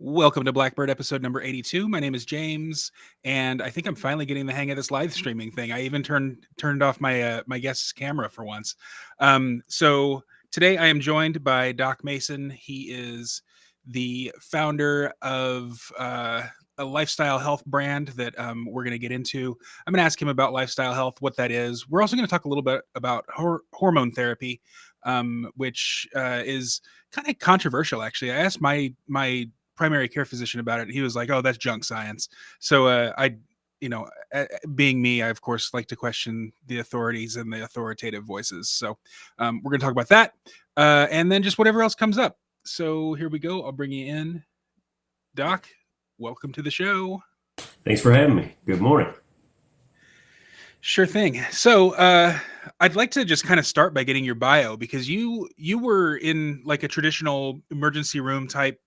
Welcome to Blackbird episode number 82. My name is James, and I think I'm finally getting the hang of this live streaming thing. I even turned off my my guest's camera for once. So today I am joined by Doc Mason. He is the founder of a lifestyle health brand that we're going to get into. I'm going to ask him about lifestyle health, what that is. We're also going to talk a little bit about hormone therapy, which is kind of controversial, actually. I asked my primary care physician about it. He was like, "Oh, that's junk science." So being me, I of course like to question the authorities and the authoritative voices. So we're going to talk about that, and then just whatever else comes up. So here we go. I'll bring you in, Doc. Welcome to the show. Thanks for having me. Good morning. Sure thing. So I'd like to just kind of start by getting your bio, because you were in like a traditional emergency room type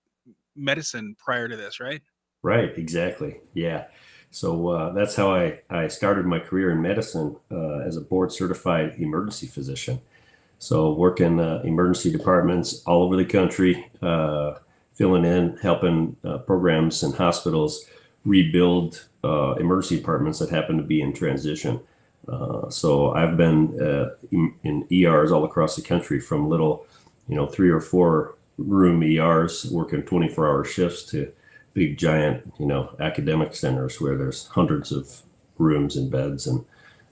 medicine prior to this, right? Right, exactly. Yeah. So that's how I started my career in medicine as a board certified emergency physician. So working emergency departments all over the country, filling in, helping programs and hospitals rebuild emergency departments that happen to be in transition. So I've been in ERs all across the country, from little, 3 or 4 room ERs working 24-hour shifts to big giant, academic centers where there's hundreds of rooms and beds and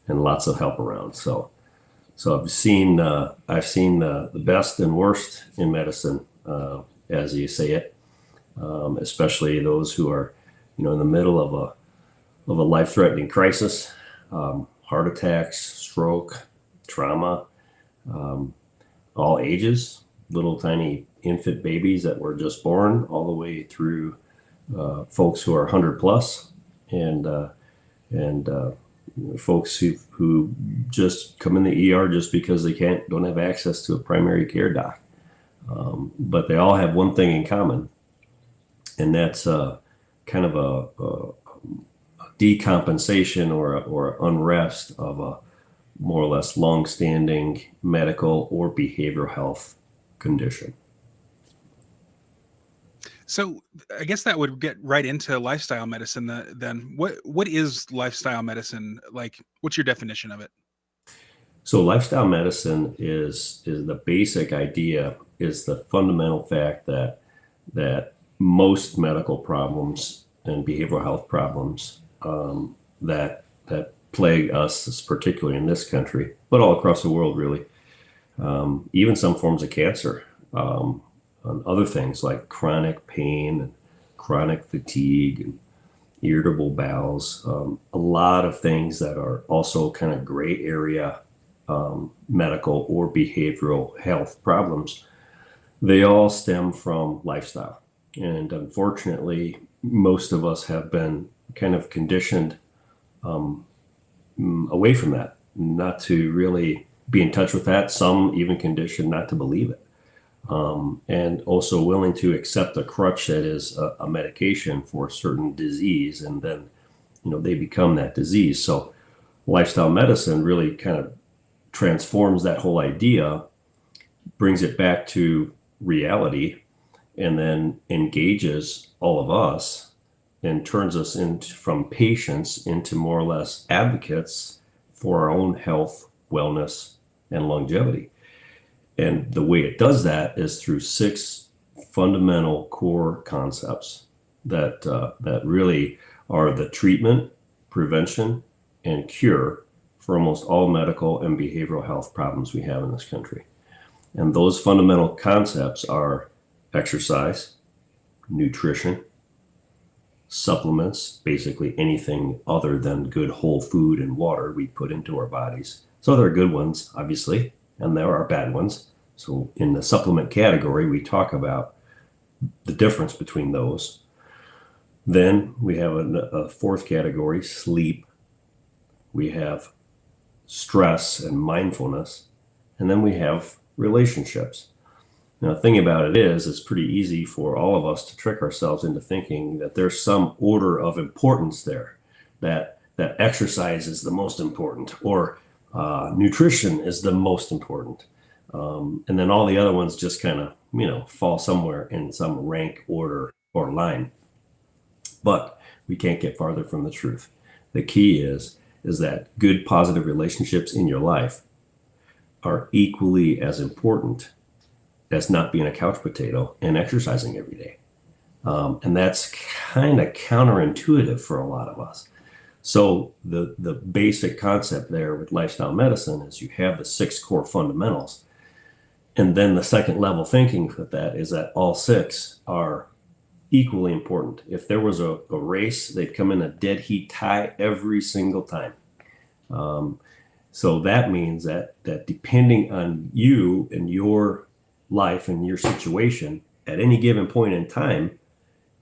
lots of help around. So I've seen the best and worst in medicine, as you say it, especially those who are, in the middle of a life-threatening crisis, heart attacks, stroke, trauma, all ages, little tiny infant babies that were just born, all the way through folks who are 100 plus, and folks who just come in the ER just because they don't have access to a primary care doc. But they all have one thing in common, and that's kind of a decompensation or unrest of a more or less long-standing medical or behavioral health condition. So I guess that would get right into lifestyle medicine then. What is lifestyle medicine? Like, what's your definition of it? So lifestyle medicine is the basic idea, is the fundamental fact that most medical problems and behavioral health problems that plague us, particularly in this country, but all across the world, really, even some forms of cancer, and other things like chronic pain and chronic fatigue and irritable bowels, a lot of things that are also kind of gray area medical or behavioral health problems. They all stem from lifestyle. And unfortunately, most of us have been kind of conditioned away from that, not to really be in touch with that. Some even conditioned not to believe it. And also willing to accept a crutch that is a medication for a certain disease, and then, they become that disease. So lifestyle medicine really kind of transforms that whole idea, brings it back to reality, and then engages all of us and turns us from patients into more or less advocates for our own health, wellness, and longevity. And the way it does that is through 6 fundamental core concepts that really are the treatment, prevention, and cure for almost all medical and behavioral health problems we have in this country. And those fundamental concepts are exercise, nutrition, supplements, basically anything other than good whole food and water we put into our bodies. So there are good ones, obviously, and there are bad ones. So in the supplement category, we talk about the difference between those. Then we have a 4th category, sleep. We have stress and mindfulness. And then we have relationships. Now, the thing about it is, it's pretty easy for all of us to trick ourselves into thinking that there's some order of importance there, that exercise is the most important, or nutrition is the most important. And then all the other ones just kind of, fall somewhere in some rank order or line. But we can't get farther from the truth. The key is that good positive relationships in your life are equally as important as not being a couch potato and exercising every day. And that's kind of counterintuitive for a lot of us. So the basic concept there with lifestyle medicine is you have the 6 core fundamentals. And then the second level thinking with that is that all 6 are equally important. If there was a race, they'd come in a dead heat tie every single time. So that means that depending on you and your life and your situation at any given point in time,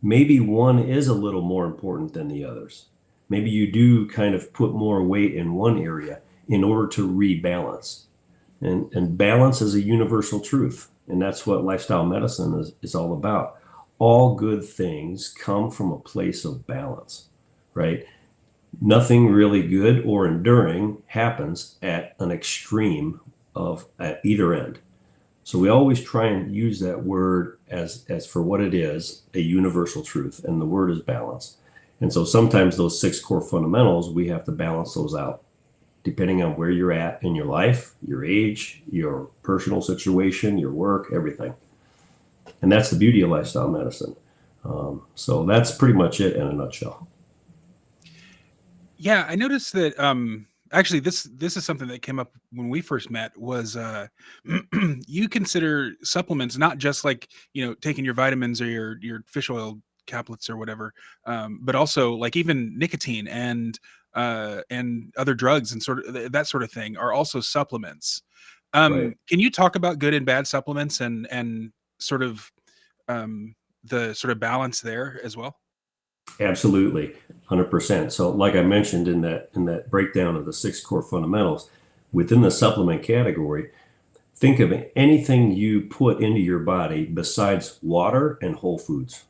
maybe one is a little more important than the others. Maybe you do kind of put more weight in one area in order to rebalance. And balance is a universal truth. And that's what lifestyle medicine is all about. All good things come from a place of balance, right? Nothing really good or enduring happens at an extreme at either end. So we always try and use that word as for what it is, a universal truth, and the word is balance. And so sometimes those 6 core fundamentals, we have to balance those out depending on where you're at in your life, your age, your personal situation, your work, everything. And that's the beauty of lifestyle medicine. So that's pretty much it in a nutshell. Yeah, I noticed that actually this is something that came up when we first met was you consider supplements not just like, taking your vitamins or your fish oil caplets or whatever, but also like even nicotine and other drugs and sort of that sort of thing are also supplements. Right. Can you talk about good and bad supplements and sort of the sort of balance there as well? Absolutely, 100%. So like I mentioned in that breakdown of the 6 core fundamentals, within the supplement category, think of anything you put into your body besides water and whole foods.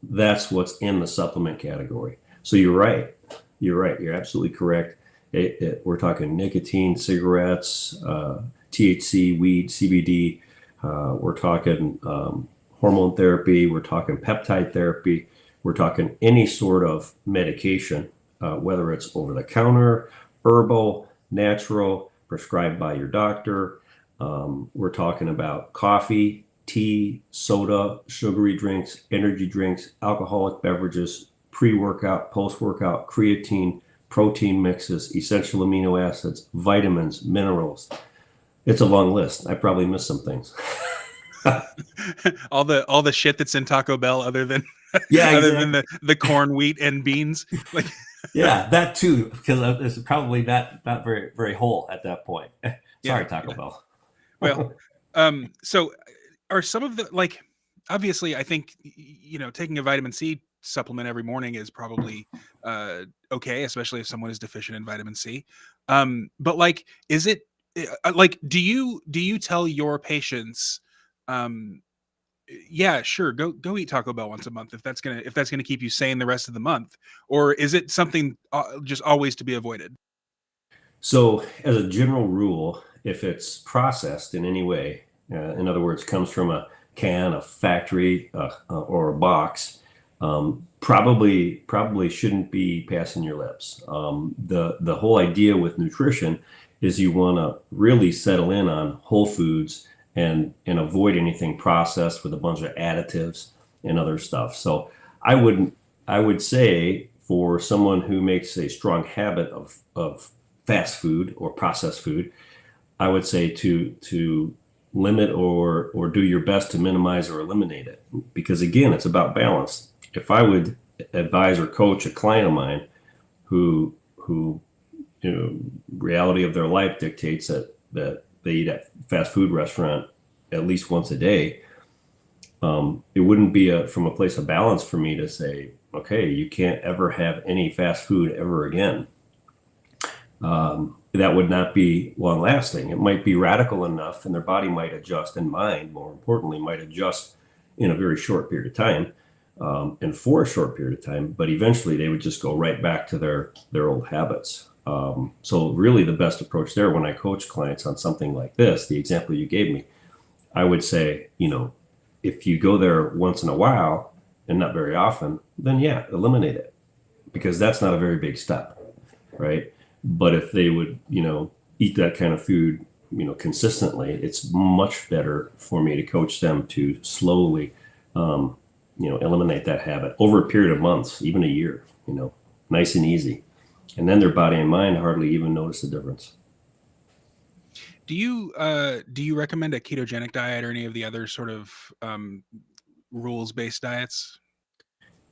That's what's in the supplement category. So you're right. You're right. You're absolutely correct. We're talking nicotine, cigarettes, THC, weed, CBD. We're talking hormone therapy. We're talking peptide therapy. We're talking any sort of medication, whether it's over the counter, herbal, natural, prescribed by your doctor. We're talking about coffee, tea, soda, sugary drinks, energy drinks, alcoholic beverages, pre-workout, post-workout, creatine, protein mixes, essential amino acids, vitamins, minerals. It's a long list. I probably missed some things. all the shit that's in Taco Bell other than Yeah, other than exactly. the corn, wheat, and beans. Like, Yeah, that too, because it's probably not very very whole at that point. yeah, Sorry, Taco yeah. Bell. Well, so are some of the like obviously I think taking a vitamin C supplement every morning is probably okay, especially if someone is deficient in vitamin C. But like, is it like do you tell your patients, um, yeah, sure, go eat Taco Bell once a month if that's gonna keep you sane the rest of the month, or is it something just always to be avoided? So, as a general rule, if it's processed in any way, in other words, comes from a can, a factory, or a box, probably shouldn't be passing your lips. The whole idea with nutrition is you want to really settle in on whole foods and avoid anything processed with a bunch of additives and other stuff. So, I would say for someone who makes a strong habit of fast food or processed food, I would say to limit or do your best to minimize or eliminate it. Because again, it's about balance. If I would advise or coach a client of mine who reality of their life dictates that they eat at fast food restaurant at least once a day, it wouldn't be from a place of balance for me to say, okay, you can't ever have any fast food ever again. That would not be long lasting. It might be radical enough, and their body might adjust, and mind, more importantly, might adjust in a very short period of time, and for a short period of time. But eventually, they would just go right back to their old habits. So, really, the best approach there, when I coach clients on something like this, the example you gave me, I would say, if you go there once in a while and not very often, then yeah, eliminate it, because that's not a very big step, right? But if they would, eat that kind of food, consistently, it's much better for me to coach them to slowly, eliminate that habit over a period of months, even a year, nice and easy. And then their body and mind hardly even notice the difference. Do you recommend a ketogenic diet or any of the other sort of rules-based diets?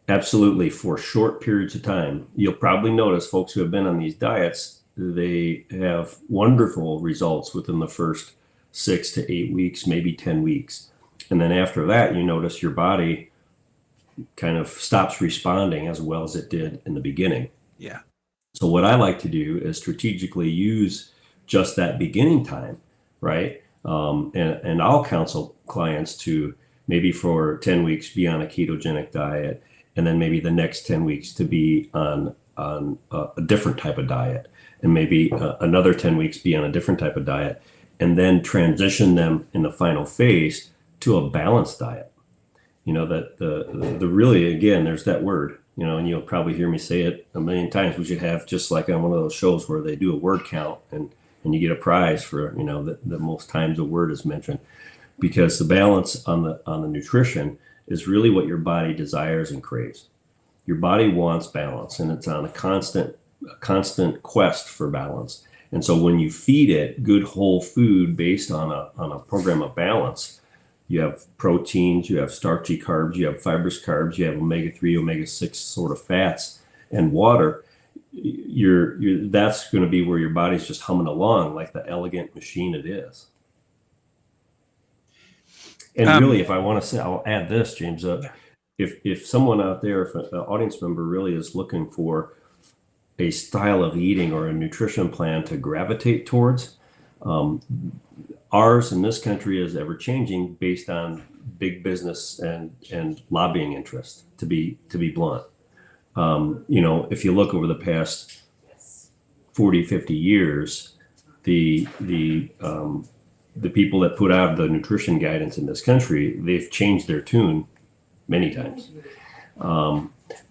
Absolutely. For short periods of time, you'll probably notice folks who have been on these diets, they have wonderful results within the first 6 to 8 weeks, maybe 10 weeks. And then after that, you notice your body kind of stops responding as well as it did in the beginning. Yeah. So what I like to do is strategically use just that beginning time, right? And I'll counsel clients to maybe for 10 weeks be on a ketogenic diet, and then maybe the next 10 weeks to be on a different type of diet, and maybe another 10 weeks be on a different type of diet, and then transition them in the final phase to a balanced diet. That the really, again, there's that word, and you'll probably hear me say it a million times. We should have, just like on one of those shows where they do a word count, and you get a prize for the most times a word is mentioned, because the balance on the nutrition is really what your body desires and craves. Your body wants balance, and it's on a constant quest for balance. And so when you feed it good whole food based on a program of balance, you have proteins, you have starchy carbs, you have fibrous carbs, you have omega-3, omega-6 sort of fats, and water. That's going to be where your body's just humming along like the elegant machine it is. And really, if I want to say, I'll add this, James. Yeah. If someone out there, if an audience member really is looking for a style of eating or a nutrition plan to gravitate towards, ours in this country is ever changing based on big business and lobbying interest. To be blunt, if you look over the past 40, 50 years, the people that put out the nutrition guidance in this country, they've changed their tune many times.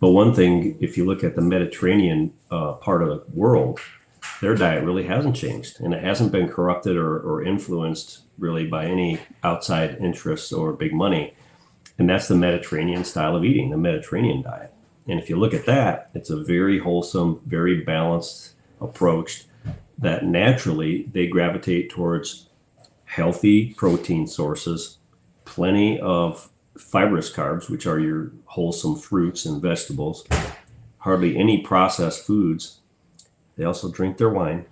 But one thing, if you look at the Mediterranean part of the world, their diet really hasn't changed, and it hasn't been corrupted or influenced really by any outside interests or big money. And that's the Mediterranean style of eating, the Mediterranean diet. And if you look at that, it's a very wholesome, very balanced approach that naturally they gravitate towards healthy protein sources, plenty of fibrous carbs, which are your wholesome fruits and vegetables, hardly any processed foods. They also drink their wine,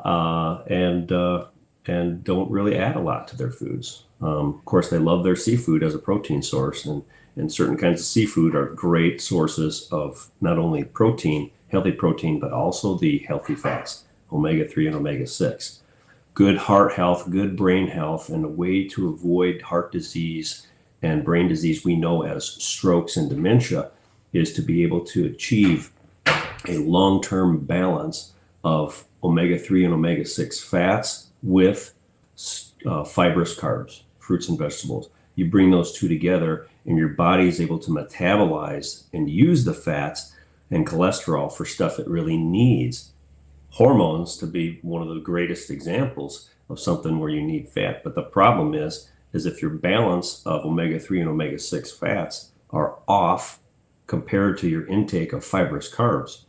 and don't really add a lot to their foods. Of course, they love their seafood as a protein source, and certain kinds of seafood are great sources of not only protein, healthy protein, but also the healthy fats, omega-3 and omega-6. Good heart health, good brain health, and a way to avoid heart disease and brain disease we know as strokes and dementia is to be able to achieve a long-term balance of omega-3 and omega-6 fats with fibrous carbs, fruits and vegetables. You bring those two together, and your body is able to metabolize and use the fats and cholesterol for stuff it really needs. Hormones to be one of the greatest examples of something where you need fat. But the problem is if your balance of omega-3 and omega-6 fats are off compared to your intake of fibrous carbs,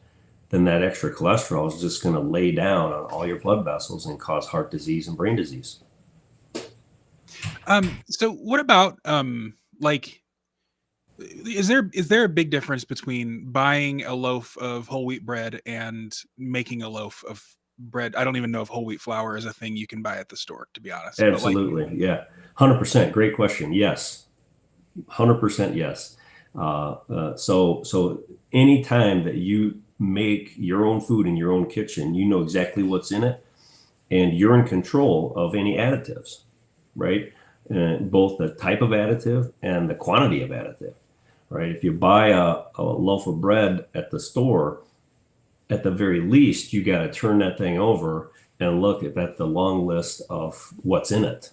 then that extra cholesterol is just going to lay down on all your blood vessels and cause heart disease and brain disease. So what about like is there a big difference between buying a loaf of whole wheat bread and making a loaf of bread? I don't even know if whole wheat flour is a thing you can buy at the store, to be honest. But like, Absolutely. Yeah. 100%. Great question. Yes. 100% yes. So anytime that you make your own food in your own kitchen. You know exactly what's in it, and you're in control of any additives, right? Both the type of additive and the quantity of additive, right? If you buy a loaf of bread at the store, at the very least, you got to turn that thing over and look at the long list of what's in it,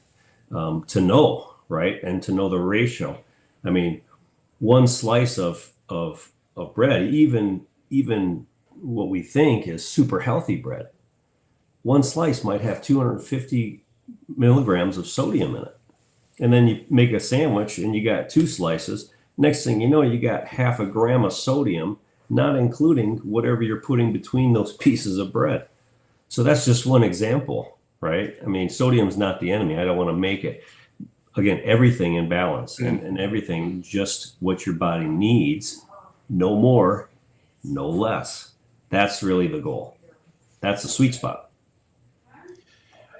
to know, right? And to know the ratio. I mean, one slice of bread, even what we think is super healthy bread, one slice might have 250 milligrams of sodium in it. And then you make a sandwich and you got two slices. Next thing you know, you got half a gram of sodium, not including whatever you're putting between those pieces of bread. So that's just one example, right? I mean, sodium's not the enemy. I don't want to make it. Again, everything in balance, and everything just what your body needs, no more, no less. That's really the goal. That's the sweet spot.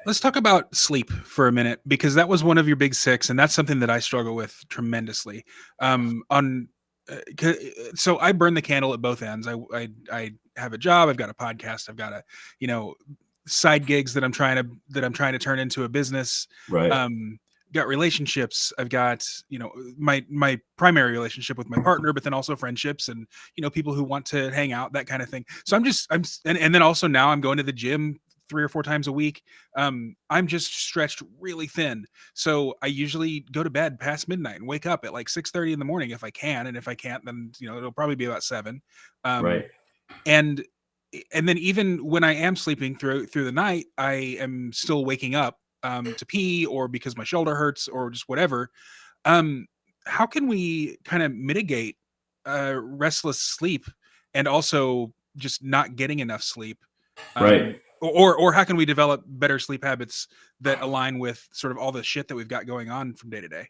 Let's talk about sleep for a minute, because that was one of your big six, and that's something that I struggle with tremendously. On so I burn the candle at both ends. I have a job, I've got a podcast, I've got a, you know, side gigs that I'm trying to turn into a business. Right. Got relationships. I've got, you know, my primary relationship with my partner, but then also friendships and, you know, people who want to hang out, that kind of thing. So and then also now I'm going to the gym 3 or 4 times a week. I'm just stretched really thin. So I usually go to bed past midnight and wake up at like 6:30 in the morning if I can. And if I can't, then, you know, it'll probably be about 7. Right. And then even when I am sleeping through the night, I am still waking up to pee, or because my shoulder hurts, or just whatever. Um, how can we kind of mitigate restless sleep and also just not getting enough sleep? Right. Or how can we develop better sleep habits that align with sort of all the shit that we've got going on from day to day?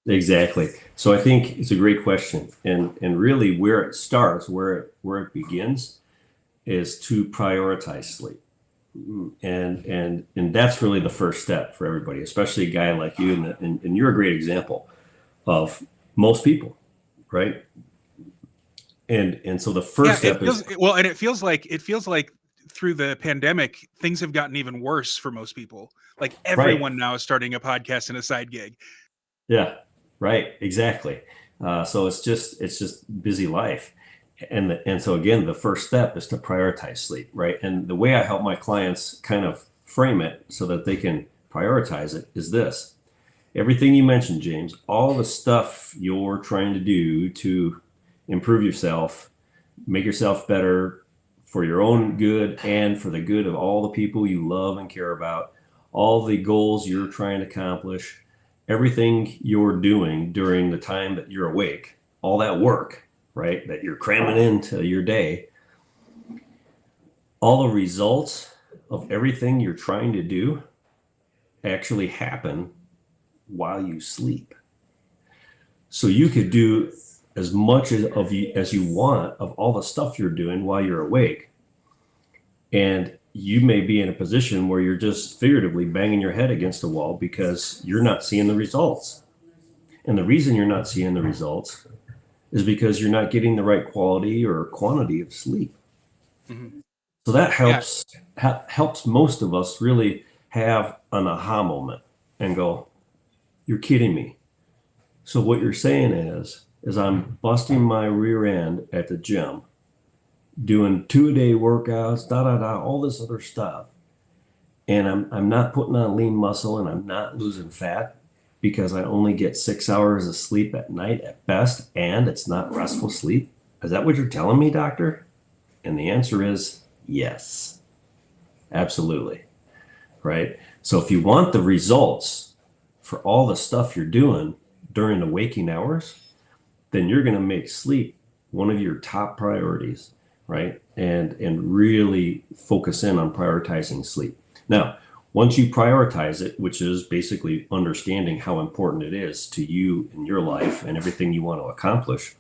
Exactly. So I think it's a great question, and really where it starts, where it begins, is to prioritize sleep. And that's really the first step for everybody, especially a guy like you, and you're a great example of most people, right? And so the first step is well, and it feels like through the pandemic things have gotten even worse for most people. Like right. everyone now is starting a podcast and a side gig. Yeah, right, exactly. So it's just busy life, and so again, the first step is to prioritize sleep, right? And the way I help my clients kind of frame it so that they can prioritize it is this: everything you mentioned, James, all the stuff you're trying to do to improve yourself, make yourself better for your own good and for the good of all the people you love and care about, all the goals you're trying to accomplish, everything you're doing during the time that you're awake, all that work, right, that you're cramming into your day, all the results of everything you're trying to do actually happen while you sleep. So you could do as much as you want of all the stuff you're doing while you're awake. And you may be in a position where you're just figuratively banging your head against the wall because you're not seeing the results. And the reason you're not seeing the results is because you're not getting the right quality or quantity of sleep. Mm-hmm. So that helps most of us really have an aha moment and go, you're kidding me. So what you're saying is I'm busting my rear end at the gym, doing 2-a-day workouts, all this other stuff. And I'm not putting on lean muscle, and I'm not losing fat because I only get 6 hours of sleep at night at best, and it's not restful sleep. Is that what you're telling me, doctor? And the answer is yes, absolutely. Right? So if you want the results for all the stuff you're doing during the waking hours, then you're going to make sleep one of your top priorities, right? And really focus in on prioritizing sleep. Now, once you prioritize it, which is basically understanding how important it is to you in your life and everything you want to accomplish,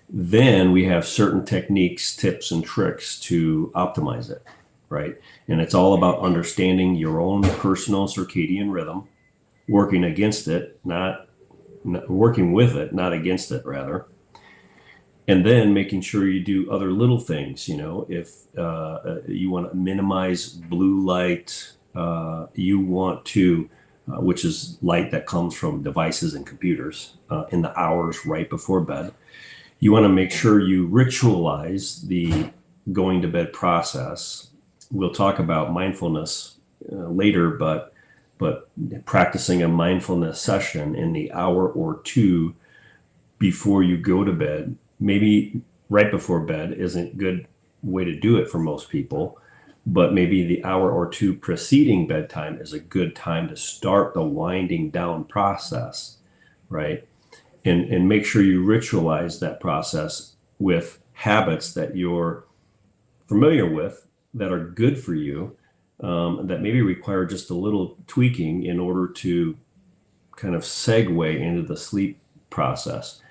then we have certain techniques, tips, and tricks to optimize it, right? And it's all about understanding your own personal circadian rhythm, working against it, not working with it, not against it, rather. And then making sure you do other little things. If you want to minimize blue light, you want to, which is light that comes from devices and computers in the hours right before bed. You want to make sure you ritualize the going to bed process. We'll talk about mindfulness later, but practicing a mindfulness session in the hour or two before you go to bed, maybe right before bed isn't a good way to do it for most people, but maybe the hour or two preceding bedtime is a good time to start the winding down process, right? And make sure you ritualize that process with habits that you're familiar with that are good for you, that maybe require just a little tweaking in order to kind of segue into the sleep process.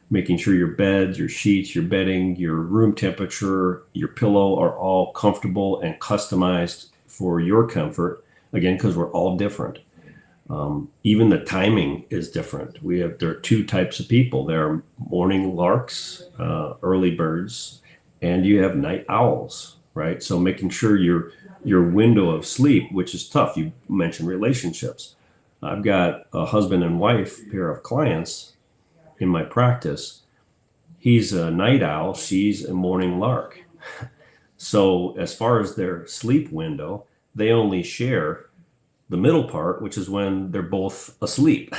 Making sure your beds, your sheets, your bedding, your room temperature, your pillow are all comfortable and customized for your comfort. Again, because we're all different. Even the timing is different. There are two types of people. There are morning larks, early birds, and you have night owls, right? So making sure your window of sleep, which is tough. You mentioned relationships. I've got a husband and wife pair of clients in my practice. He's a night owl, she's a morning lark. So as far as their sleep window, they only share the middle part, which is when they're both asleep.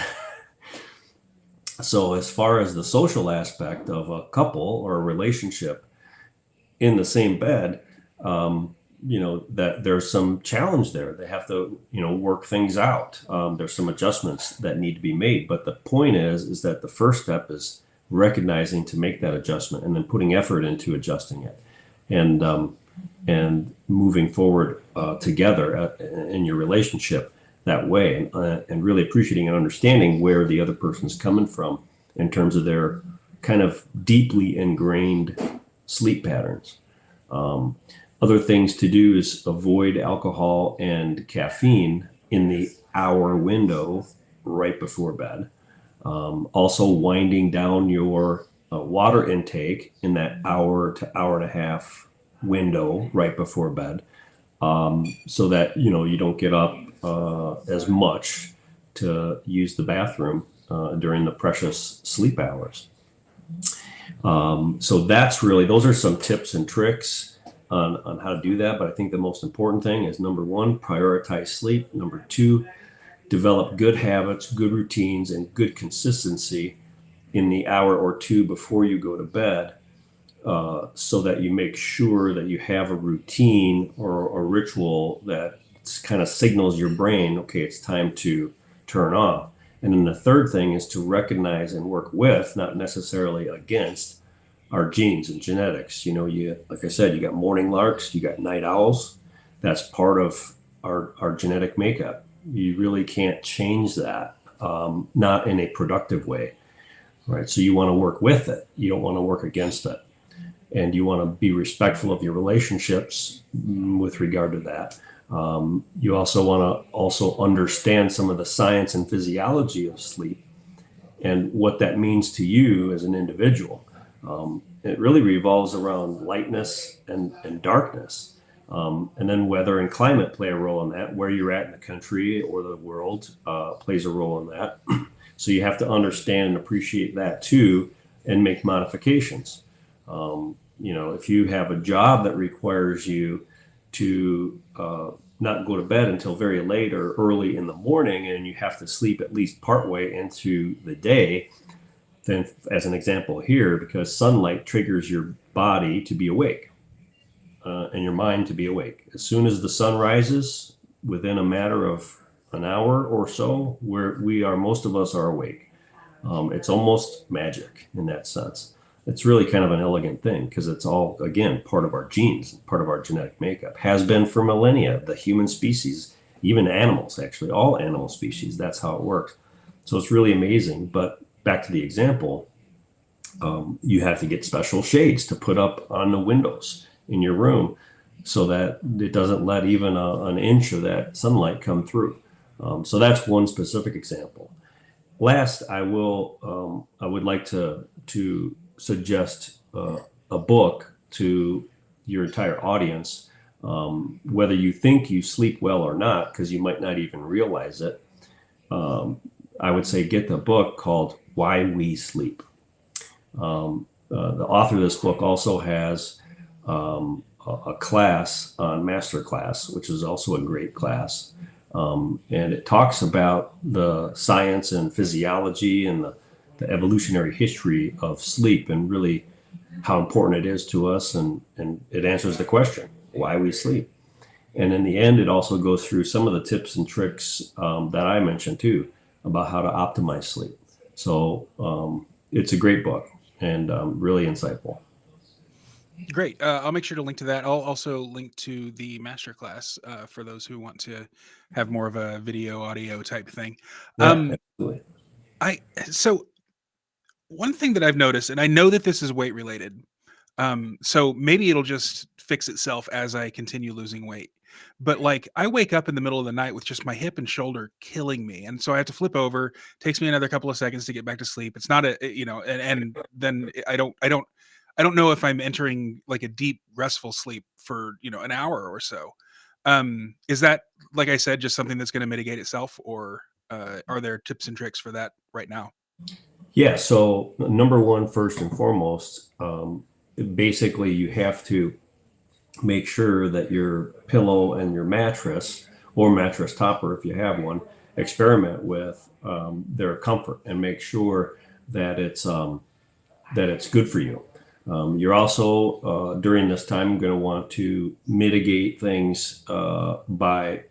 So as far as the social aspect of a couple or a relationship in the same bed, that there's some challenge there. They have to, work things out. There's some adjustments that need to be made. But the point is that the first step is recognizing to make that adjustment and then putting effort into adjusting it, and moving forward together in your relationship that way, and really appreciating and understanding where the other person's coming from in terms of their kind of deeply ingrained sleep patterns. Other things to do is avoid alcohol and caffeine in the hour window right before bed. Also winding down your water intake in that hour to hour and a half window right before bed, so that you don't get up as much to use the bathroom during the precious sleep hours. So those are some tips and tricks on how to do that. But I think the most important thing is, number one, prioritize sleep. Number two, develop good habits, good routines, and good consistency in the hour or two before you go to bed, so that you make sure that you have a routine or a ritual that kind of signals your brain, okay, it's time to turn off. And then the third thing is to recognize and work with, not necessarily against, our genes and genetics. Like I said, you got morning larks, you got night owls. That's part of our genetic makeup. You really can't change that, not in a productive way, right? So you want to work with it. You don't want to work against it. And you want to be respectful of your relationships with regard to that. You also want to understand some of the science and physiology of sleep and what that means to you as an individual. It really revolves around lightness and darkness. And then weather and climate play a role in that. Where you're at in the country or the world plays a role in that. So you have to understand and appreciate that too, and make modifications. If you have a job that requires you to not go to bed until very late or early in the morning, and you have to sleep at least partway into the day, then, as an example here, because sunlight triggers your body to be awake, and your mind to be awake. As soon as the sun rises, within a matter of an hour or so, most of us are awake. It's almost magic in that sense. It's really kind of an elegant thing because it's all, again, part of our genes, part of our genetic makeup, has been for millennia. The human species, even animals, actually, all animal species, that's how it works. So it's really amazing. But back to the example, you have to get special shades to put up on the windows in your room so that it doesn't let even an inch of that sunlight come through. So that's one specific example. Last, I would like to suggest a book to your entire audience, whether you think you sleep well or not, because you might not even realize it. I would say get the book called Why We Sleep. The author of this book also has a class on master class, which is also a great class. And it talks about the science and physiology and the evolutionary history of sleep and really how important it is to us. And it answers the question, why we sleep. And in the end, it also goes through some of the tips and tricks that I mentioned too about how to optimize sleep. So it's a great book and really insightful. Great. I'll make sure to link to that. I'll also link to the masterclass for those who want to have more of a video audio type thing. Yeah, Um, absolutely. I so one thing that I've noticed, and I know that this is weight related. So maybe it'll just fix itself as I continue losing weight. But like I wake up in the middle of the night with just my hip and shoulder killing me. And so I have to flip over. Takes me another couple of seconds to get back to sleep. It's not and then I don't know if I'm entering like a deep restful sleep for, an hour or so. Is that, like I said, just something that's going to mitigate itself, or are there tips and tricks for that right now? Yeah, so number one, first and foremost, basically you have to make sure that your pillow and your mattress or mattress topper, if you have one, experiment with their comfort and make sure that it's good for you. You're also during this time going to want to mitigate things by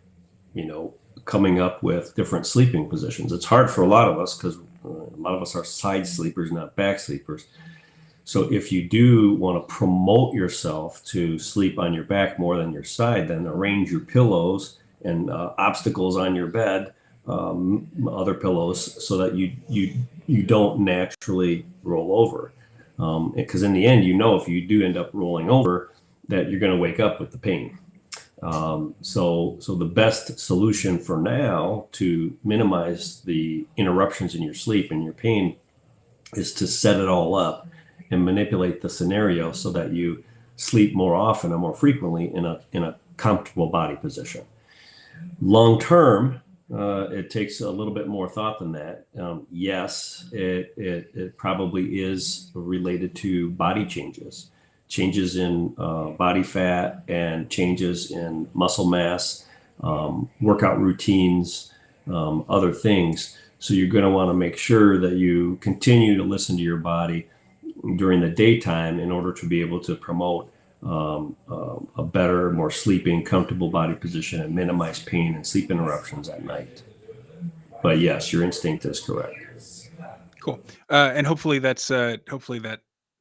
coming up with different sleeping positions. It's hard for a lot of us because a lot of us are side sleepers, not back sleepers. So if you do want to promote yourself to sleep on your back more than your side, then arrange your pillows and obstacles on your bed, other pillows, so that you don't naturally roll over. Because in the end, if you do end up rolling over, that you're going to wake up with the pain. So the best solution for now to minimize the interruptions in your sleep and your pain is to set it all up and manipulate the scenario so that you sleep more often and more frequently in a comfortable body position. Long term, it takes a little bit more thought than that. Yes, it probably is related to body changes in body fat and changes in muscle mass, workout routines, other things. So you're going to want to make sure that you continue to listen to your body during the daytime in order to be able to promote a better, more sleeping, comfortable body position and minimize pain and sleep interruptions at night. But yes, your instinct is correct. Cool. And hopefully that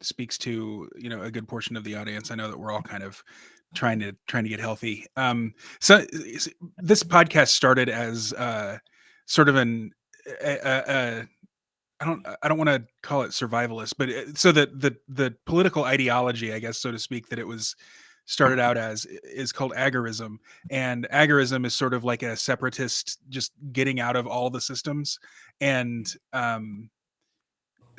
speaks to, a good portion of the audience. I know that we're all kind of trying to get healthy. This podcast started as sort of an I don't want to call it survivalist, but so that the political ideology, I guess, so to speak, that it was started out as is called agorism, and agorism is sort of like a separatist, just getting out of all the systems. And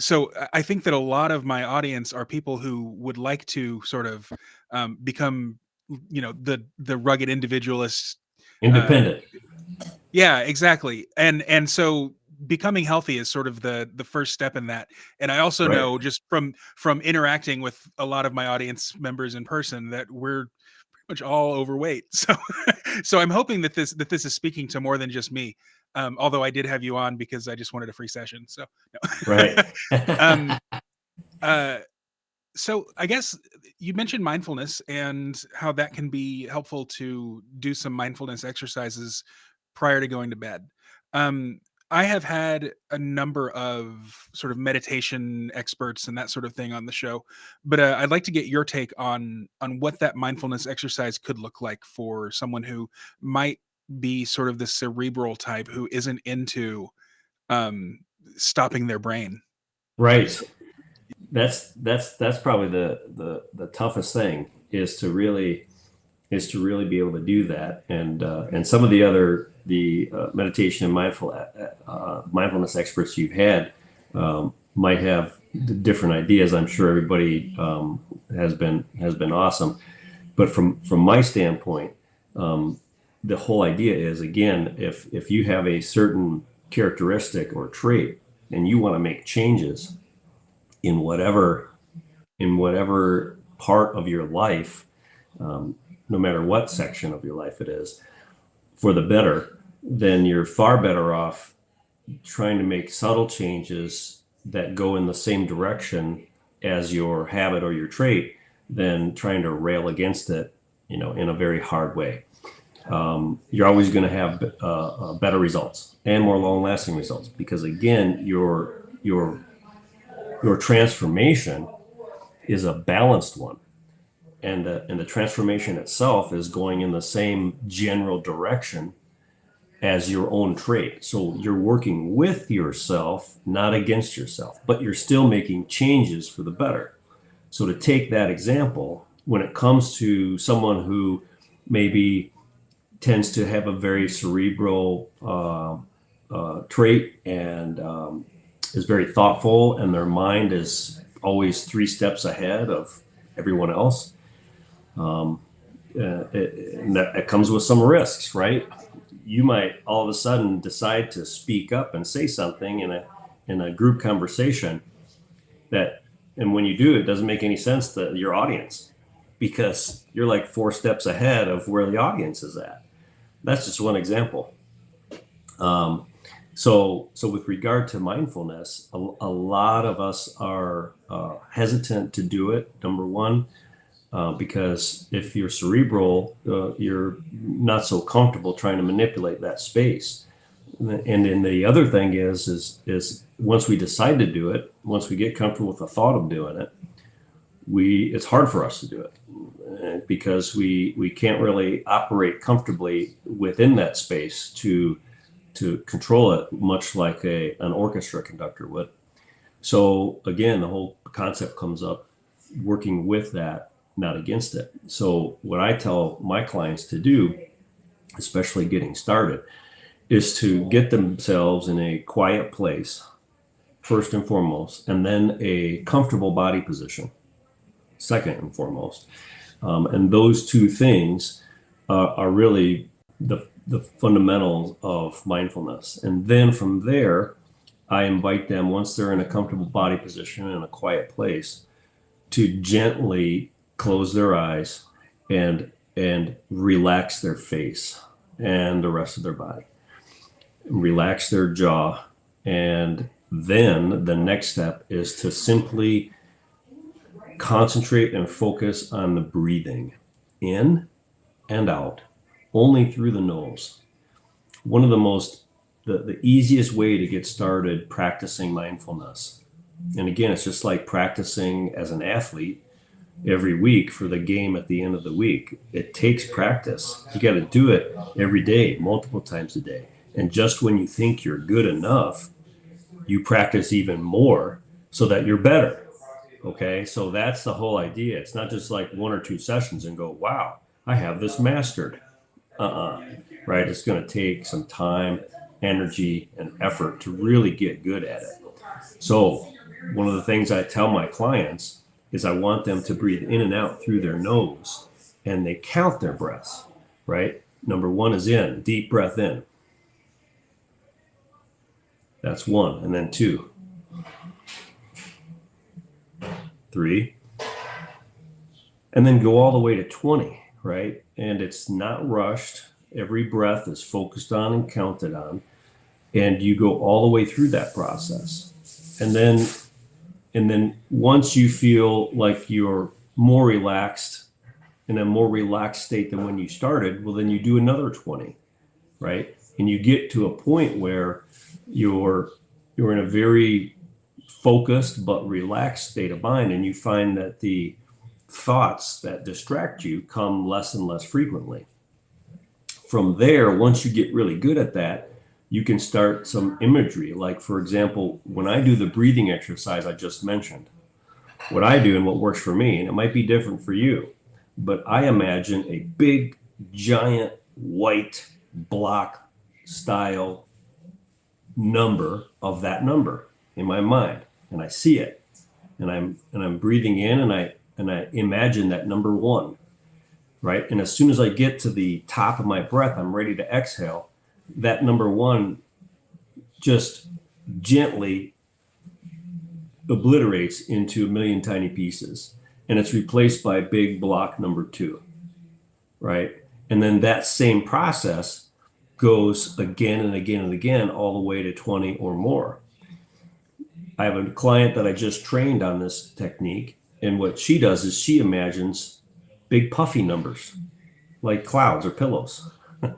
so I think that a lot of my audience are people who would like to sort of become, the rugged individualist. Uh, Independent. yeah, exactly. And so becoming healthy is sort of the first step in that. And I also Right. know, just from interacting with a lot of my audience members in person, that we're pretty much all overweight. So so I'm hoping that this is speaking to more than just me. Although I did have you on because I just wanted a free session. So Right. no. um uh so I guess you mentioned mindfulness and how that can be helpful to do some mindfulness exercises prior to going to bed. Um, I have had a number of sort of meditation experts and that sort of thing on the show, but I'd like to get your take on what that mindfulness exercise could look like for someone who might be sort of the cerebral type who isn't into um, stopping their brain. Right. So, That's probably the toughest thing is to really be able to do that. And some of the meditation and mindfulness experts you've had might have the different ideas. I'm sure everybody has been awesome, but from my standpoint, the whole idea is, again, if you have a certain characteristic or trait and you want to make changes in whatever part of your life, no matter what section of your life it is, for the better, then you're far better off trying to make subtle changes that go in the same direction as your habit or your trait than trying to rail against it, in a very hard way. You're always going to have better results and more long-lasting results, because again, your transformation is a balanced one, and the transformation itself is going in the same general direction as your own trait. So you're working with yourself, not against yourself, but you're still making changes for the better. So to take that example, when it comes to someone who maybe tends to have a very cerebral trait, and is very thoughtful, and their mind is always 3 steps ahead of everyone else, and that comes with some risks, right? You might all of a sudden decide to speak up and say something in a group conversation that, and when you do, it doesn't make any sense to your audience, because you're like 4 steps ahead of where the audience is at. That's just one example. So with regard to mindfulness, a lot of us are hesitant to do it. Number one, because if you're cerebral, you're not so comfortable trying to manipulate that space. And then the other thing is once we decide to do it, once we get comfortable with the thought of doing it, it's hard for us to do it, because we can't really operate comfortably within that space to control it, much like an orchestra conductor would. So again, the whole concept comes up, working with that, not against it. So what I tell my clients to do, especially getting started, is to get themselves in a quiet place, first and foremost, and then a comfortable body position, second and foremost. And those two things are really the fundamentals of mindfulness. And then from there, I invite them, once they're in a comfortable body position in a quiet place, to gently close their eyes and relax their face and the rest of their body. Relax their jaw. And then the next step is to simply concentrate and focus on the breathing in and out, only through the nose. One of the easiest way to get started practicing mindfulness. And again, it's just like practicing as an athlete every week for the game at the end of the week. It takes practice. You got to do it every day, multiple times a day. And just when you think you're good enough, you practice even more so that you're better. Okay, so that's the whole idea. It's not just like 1 or 2 sessions and go, wow, I have this mastered. Right? It's going to take some time, energy, and effort to really get good at it. So one of the things I tell my clients is I want them to breathe in and out through their nose, and they count their breaths, right? Number 1 is in, deep breath in. That's 1. And then 2, 3, and then go all the way to 20, right? And it's not rushed. Every breath is focused on and counted on. And you go all the way through that process. And then once you feel like you're more relaxed, in a more relaxed state than when you started, well, then you do another 20, right? And you get to a point where you're in a very focused but relaxed state of mind, and you find that the thoughts that distract you come less and less frequently. From there, once you get really good at that, you can start some imagery. Like, for example, when I do the breathing exercise I just mentioned, what I do and what works for me, and it might be different for you, but I imagine a big, giant, white block style number of that number in my mind, and I see it. I'm breathing in, and I imagine that number one, right? And as soon as I get to the top of my breath, I'm ready to exhale. That number one just gently obliterates into a million tiny pieces, and it's replaced by big block number two, right? And then that same process goes again and again and again, all the way to 20 or more. I have a client that I just trained on this technique, and what she does is she imagines big puffy numbers like clouds or pillows, and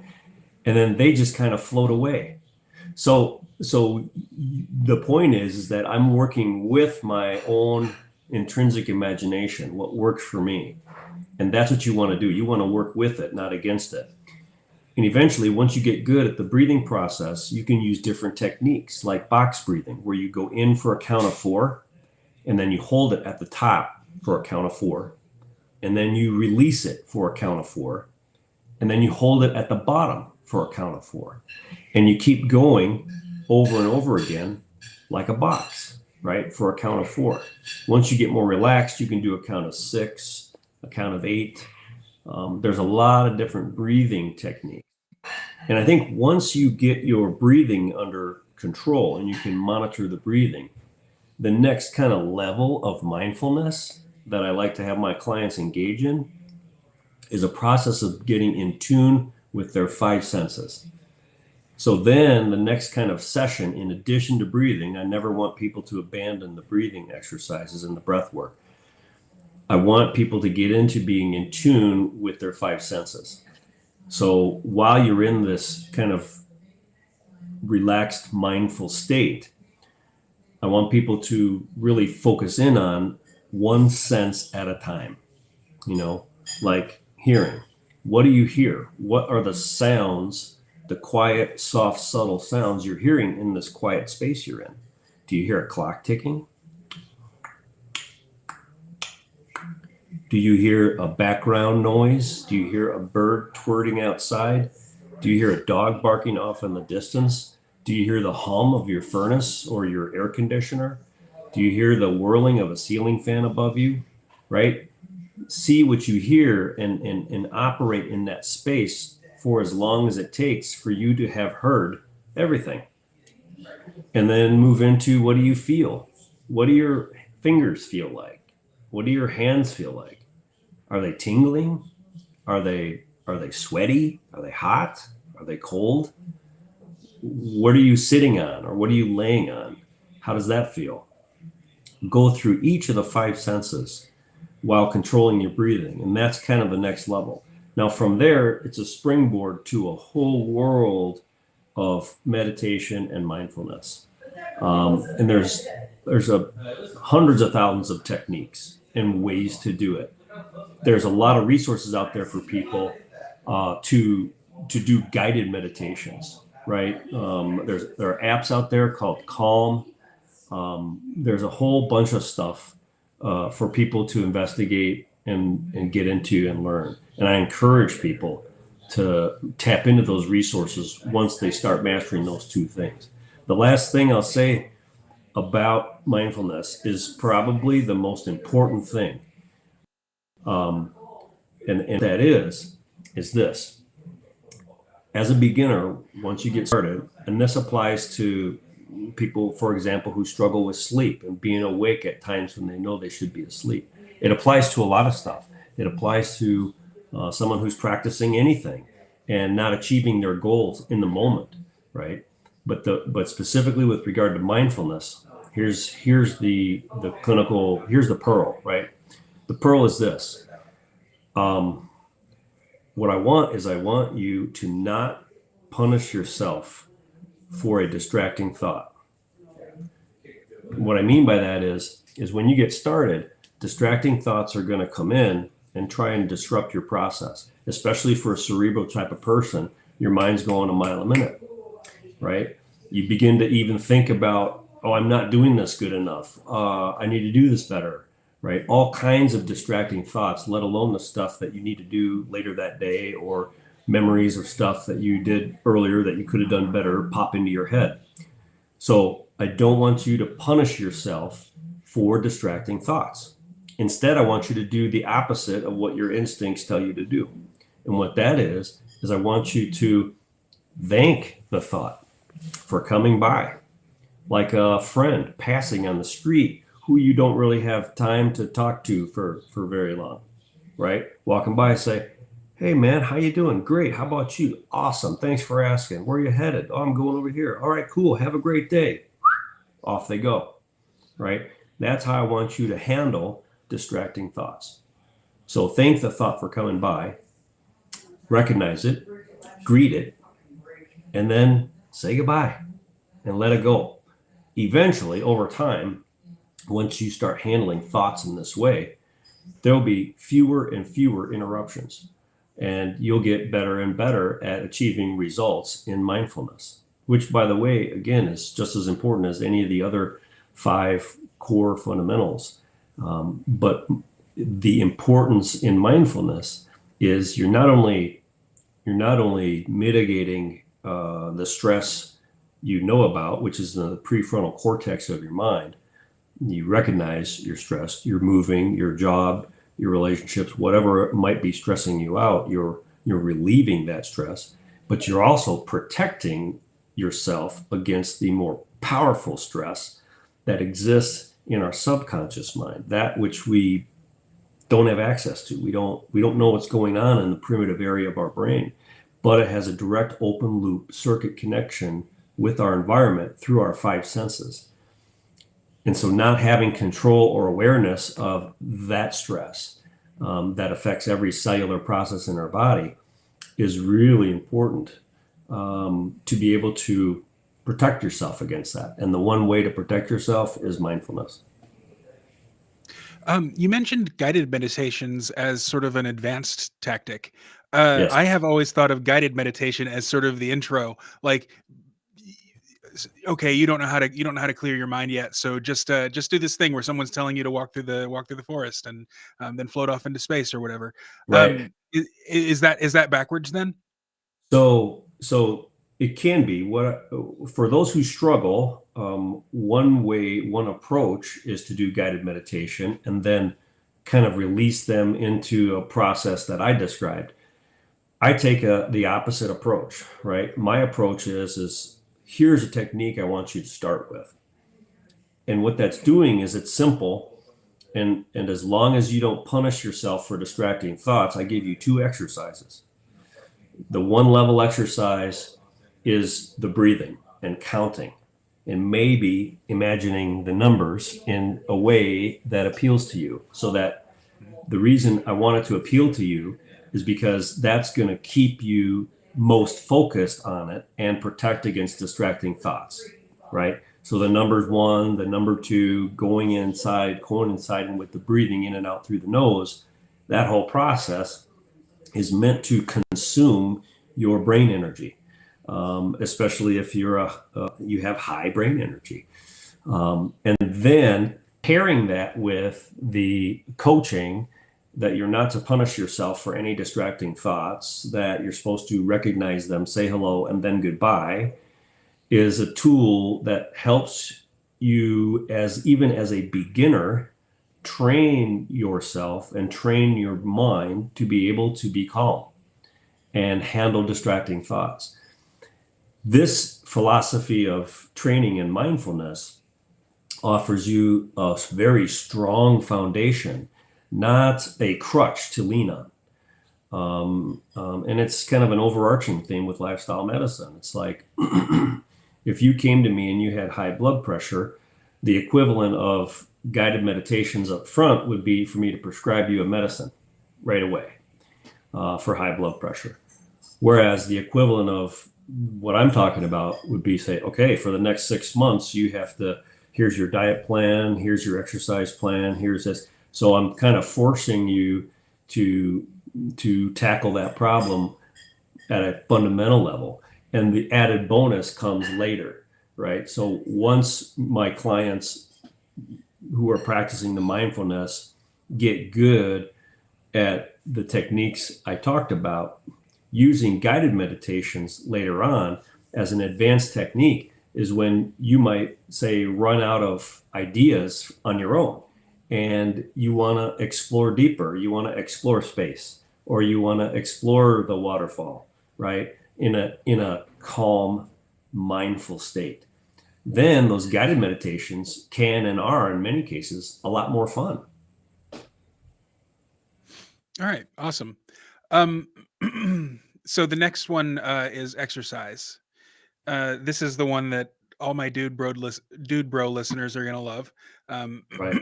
then they just kind of float away. So the point is that I'm working with my own intrinsic imagination, what works for me. And that's what you want to do. You want to work with it, not against it. And eventually, once you get good at the breathing process, you can use different techniques like box breathing, where you go in for a count of four, and then you hold it at the top for a count of four, and then you release it for a count of four, and then you hold it at the bottom for a count of four. And you keep going over and over again like a box, right? For a count of four. Once you get more relaxed, you can do a count of six, a count of eight. There's a lot of different breathing techniques. And I think once you get your breathing under control and you can monitor the breathing, the next kind of level of mindfulness that I like to have my clients engage in is a process of getting in tune with their five senses. So then the next kind of session, in addition to breathing, I never want people to abandon the breathing exercises and the breath work. I want people to get into being in tune with their five senses. So while you're in this kind of relaxed, mindful state, I want people to really focus in on one sense at a time, like hearing. What do you hear? What are the sounds, the quiet, soft, subtle sounds you're hearing in this quiet space you're in? Do you hear a clock ticking? Do you hear a background noise? Do you hear a bird twittering outside? Do you hear a dog barking off in the distance? Do you hear the hum of your furnace or your air conditioner? Do you hear the whirling of a ceiling fan above you? Right? See what you hear and operate in that space for as long as it takes for you to have heard everything. And then move into, what do you feel? What do your fingers feel like? What do your hands feel like? Are they tingling? Are they sweaty? Are they hot? Are they cold? What are you sitting on, or what are you laying on? How does that feel? Go through each of the five senses while controlling your breathing, and that's kind of the next level. Now from there, it's a springboard to a whole world of meditation and mindfulness. And there's hundreds of thousands of techniques and ways to do it. There's a lot of resources out there for people to do guided meditations, right? There are apps out there called Calm. There's a whole bunch of stuff for people to investigate and get into and learn. And I encourage people to tap into those resources once they start mastering those two things. The last thing I'll say about mindfulness is probably the most important thing. And that is this. As a beginner, once you get started, and this applies to people, for example, who struggle with sleep and being awake at times when they know they should be asleep. It applies to a lot of stuff. It applies to someone who's practicing anything and not achieving their goals in the moment, right? But specifically with regard to mindfulness, here's the pearl, right? The pearl is this. What I want you to not punish yourself for a distracting thought. What I mean by that is when you get started, distracting thoughts are going to come in and try and disrupt your process, especially for a cerebral type of person. Your mind's going a mile a minute, right? You begin to even think about, oh, I'm not doing this good enough. I need to do this better, right? All kinds of distracting thoughts, let alone the stuff that you need to do later that day, or memories of stuff that you did earlier that you could have done better pop into your head. So I don't want you to punish yourself for distracting thoughts. Instead, I want you to do the opposite of what your instincts tell you to do. And what that is I want you to thank the thought for coming by, like a friend passing on the street who you don't really have time to talk to for very long, right? Walking by, say, hey man, how you doing? Great. How about you? Awesome. Thanks for asking. Where are you headed? Oh, I'm going over here. All right, cool. Have a great day. Off they go, right? That's how I want you to handle distracting thoughts. So thank the thought for coming by, recognize it, greet it, and then say goodbye and let it go. Eventually, over time, once you start handling thoughts in this way, there'll be fewer and fewer interruptions, and you'll get better and better at achieving results in mindfulness, which, by the way, again, is just as important as any of the other 5 core fundamentals. But the importance in mindfulness is you're not only mitigating the stress you know about, which is the prefrontal cortex of your mind. You recognize your stress, you're moving, your job, your relationships, whatever might be stressing you out, you're relieving that stress, but you're also protecting yourself against the more powerful stress that exists in our subconscious mind, that which we don't have access to. We don't know what's going on in the primitive area of our brain, but it has a direct open loop circuit connection with our environment through our 5 senses. And so not having control or awareness of that stress that affects every cellular process in our body is really important to be able to protect yourself against that. And the one way to protect yourself is mindfulness. You mentioned guided meditations as sort of an advanced tactic. Yes. I have always thought of guided meditation as sort of the intro. Like, okay, you don't know how to clear your mind yet, so just do this thing where someone's telling you to walk through the forest and then float off into space or whatever. Right. Is that backwards then? So it can be what for those who struggle. One approach is to do guided meditation and then kind of release them into a process that I described. I take the opposite approach, right? My approach is here's a technique I want you to start with, and what that's doing is it's simple, and as long as you don't punish yourself for distracting thoughts, I give you 2 exercises. The 1 level exercise is the breathing and counting and maybe imagining the numbers in a way that appeals to you. So that the reason I want it to appeal to you is because that's going to keep you most focused on it and protect against distracting thoughts, right? So the number's 1, the number 2, coinciding with the breathing in and out through the nose, that whole process is meant to consume your brain energy, especially if you have high brain energy. And then pairing that with the coaching that you're not to punish yourself for any distracting thoughts, that you're supposed to recognize them, say hello, and then goodbye, is a tool that helps you even as a beginner train yourself and train your mind to be able to be calm and handle distracting thoughts. This philosophy of training in mindfulness offers you a very strong foundation, not a crutch to lean on. And it's kind of an overarching theme with lifestyle medicine. It's like if you came to me and you had high blood pressure, the equivalent of guided meditations up front would be for me to prescribe you a medicine right away for high blood pressure. Whereas the equivalent of what I'm talking about would be say, okay, for the next 6 months, here's your diet plan, here's your exercise plan, here's this. So I'm kind of forcing you to tackle that problem at a fundamental level. And the added bonus comes later, right? So once my clients who are practicing the mindfulness get good at the techniques I talked about, using guided meditations later on as an advanced technique, is when you might say run out of ideas on your own and you want to explore deeper, you want to explore space, or you want to explore the waterfall, right? In a calm, mindful state. Then those guided meditations can and are in many cases a lot more fun. All right, awesome. Um, so the next one is exercise. This is the one that all my dude bro listeners are gonna love. Um, Right.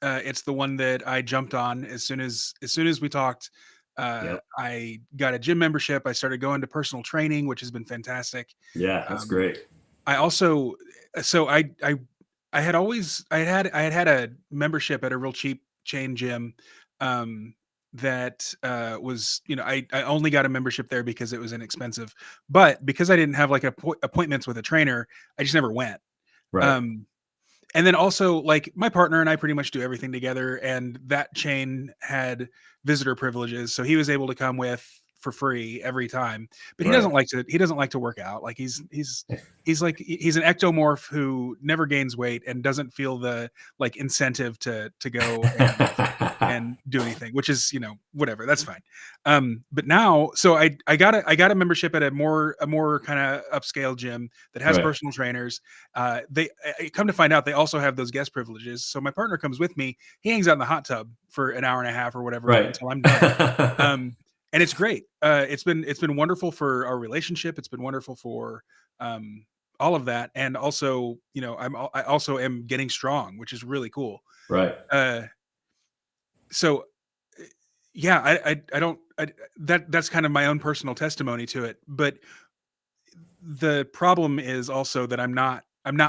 it's the one that I jumped on as soon as we talked. Yep. I got a gym membership. I started going to personal training, which has been fantastic. Yeah, that's Um, great. I also so I had a membership at a real cheap chain gym, um, that, was I only got a membership there because it was inexpensive, but because I didn't have, like, appointments with a trainer, I just never went. Right. Um, and then also, like, my partner and I pretty much do everything together, and that chain had visitor privileges, so he was able to come with for free every time. But Right. he doesn't like to work out. Like he's an ectomorph who never gains weight and doesn't feel the like incentive to go and do anything, which is, whatever, that's fine. But now, so I got a membership at a more kind of upscale gym that has Right. personal trainers. They I come to find out they also have those guest privileges. So my partner comes with me. He hangs out in the hot tub for an hour and a half or whatever Right. until I'm done. And it's great. It's been wonderful for our relationship. It's been wonderful for all of that, and also, I also am getting strong, which is really cool. Right. Uh, so yeah, I don't that's kind of my own personal testimony to it. But the problem is also that I'm not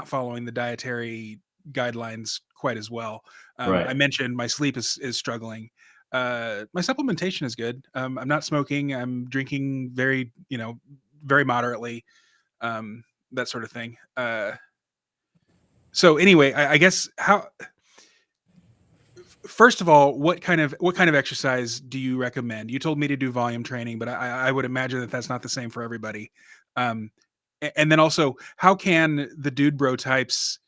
following the dietary guidelines quite as well. I Right. mentioned my sleep is struggling. My supplementation is good. I'm not smoking. I'm drinking very moderately. Um, that sort of thing. So anyway, I guess how first of all, what kind of exercise do you recommend? You told me to do volume training, but I would imagine that that's not the same for everybody. Um, and then also, how can the dude bro types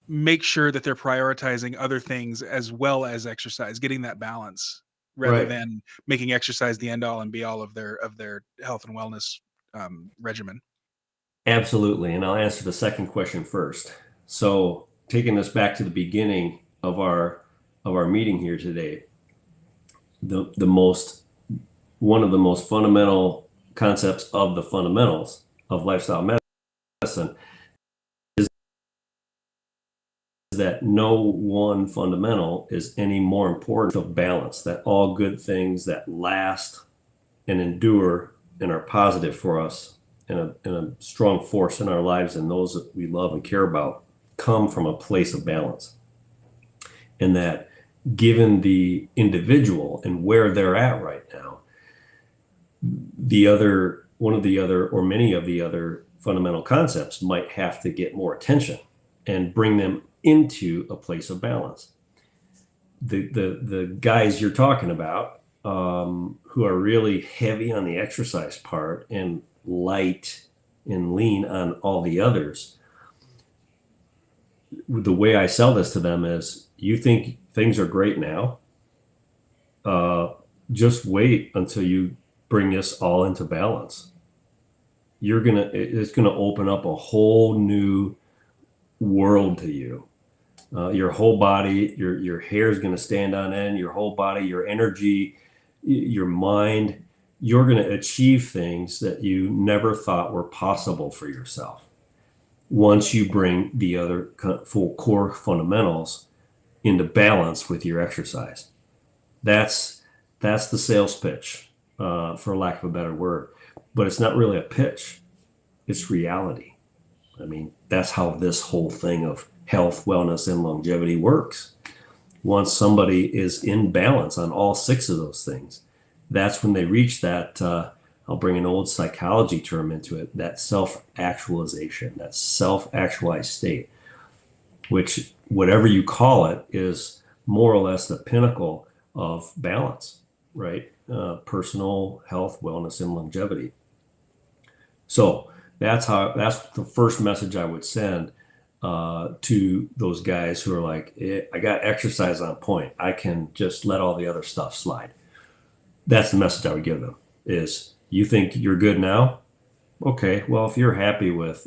make sure that they're prioritizing other things as well as exercise, getting that balance rather Right. than making exercise the end all and be all of their health and wellness regimen? Absolutely. And I'll answer the second question first. So, taking us back to the beginning of our meeting here today, the most one of the most fundamental concepts of the fundamentals of lifestyle medicine is that no one fundamental is any more important of balance, that all good things that last and endure and are positive for us and a strong force in our lives and those that we love and care about come from a place of balance. And that given the individual and where they're at right now, one of the other or many of the other fundamental concepts might have to get more attention and bring them into a place of balance. The guys you're talking about, who are really heavy on the exercise part and light and lean on all the others, the way I sell this to them is, you think things are great now, uh, just wait until you bring this all into balance. It's gonna open up a whole new world to you. Your whole body, your hair is going to stand on end, your whole body, your energy, your mind. You're going to achieve things that you never thought were possible for yourself once you bring the other full core fundamentals into balance with your exercise. That's that's the sales pitch, for lack of a better word. But it's not really a pitch; it's reality. I mean, that's how this whole thing of health, wellness, and longevity works. Once somebody is in balance on all six of those things, that's when they reach that. I'll bring an old psychology term into it, that self actualization, that self actualized state, which, whatever you call it, is more or less the pinnacle of balance, right? Personal health, wellness, and longevity. So That's the first message I would send to those guys who are like, I got exercise on point. I can just let all the other stuff slide. That's the message I would give them is you think you're good now? Okay, well, if you're happy with,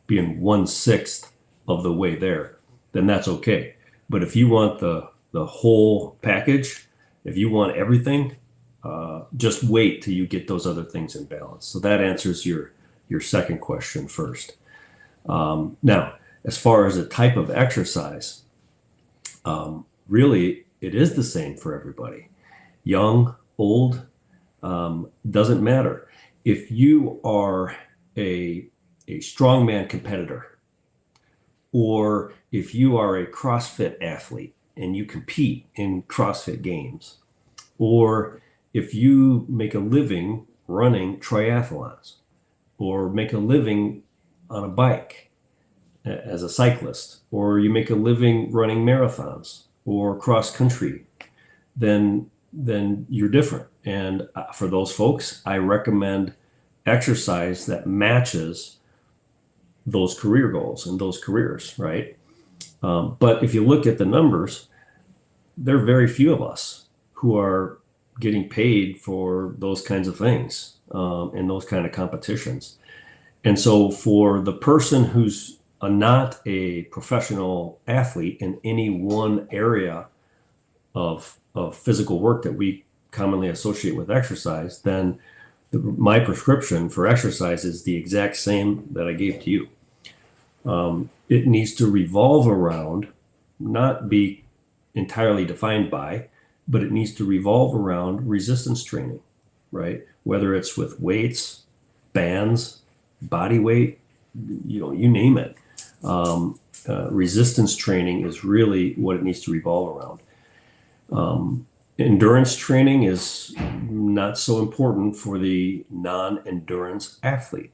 being 1/6 of the way there, then that's okay. But if you want the whole package, if you want everything, just wait till you get those other things in balance. So that answers your second question first. Now, as far as the type of exercise, really it is the same for everybody. Young, old, doesn't matter. If you are a strongman competitor, or if you are a CrossFit athlete and you compete in CrossFit games, or if you make a living running triathlons, or make a living on a bike as a cyclist, or you make a living running marathons or cross country, then you're different. And for those folks, I recommend exercise that matches those career goals and those careers, right? But if you look at the numbers, there are very few of us who are getting paid for those kinds of things and those kind of competitions. And so for the person who's not a professional athlete in any one area of physical work that we commonly associate with exercise, then my prescription for exercise is the exact same that I gave to you. It needs to revolve around, not be entirely defined by, but it needs to revolve around resistance training, right? Whether it's with weights, bands, body weight, you name it. Resistance training is really what it needs to revolve around. Endurance training is not so important for the non-endurance athlete.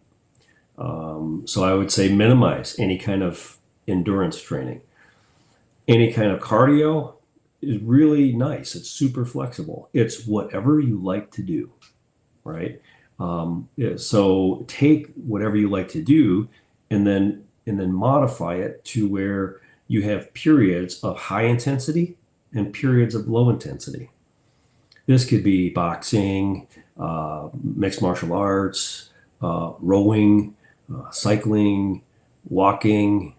So I would say minimize any kind of endurance training. Any kind of cardio is really nice. It's super flexible. It's whatever you like to do, right? So take whatever you like to do and then modify it to where you have periods of high intensity and periods of low intensity. This could be boxing, mixed martial arts, rowing, cycling, walking,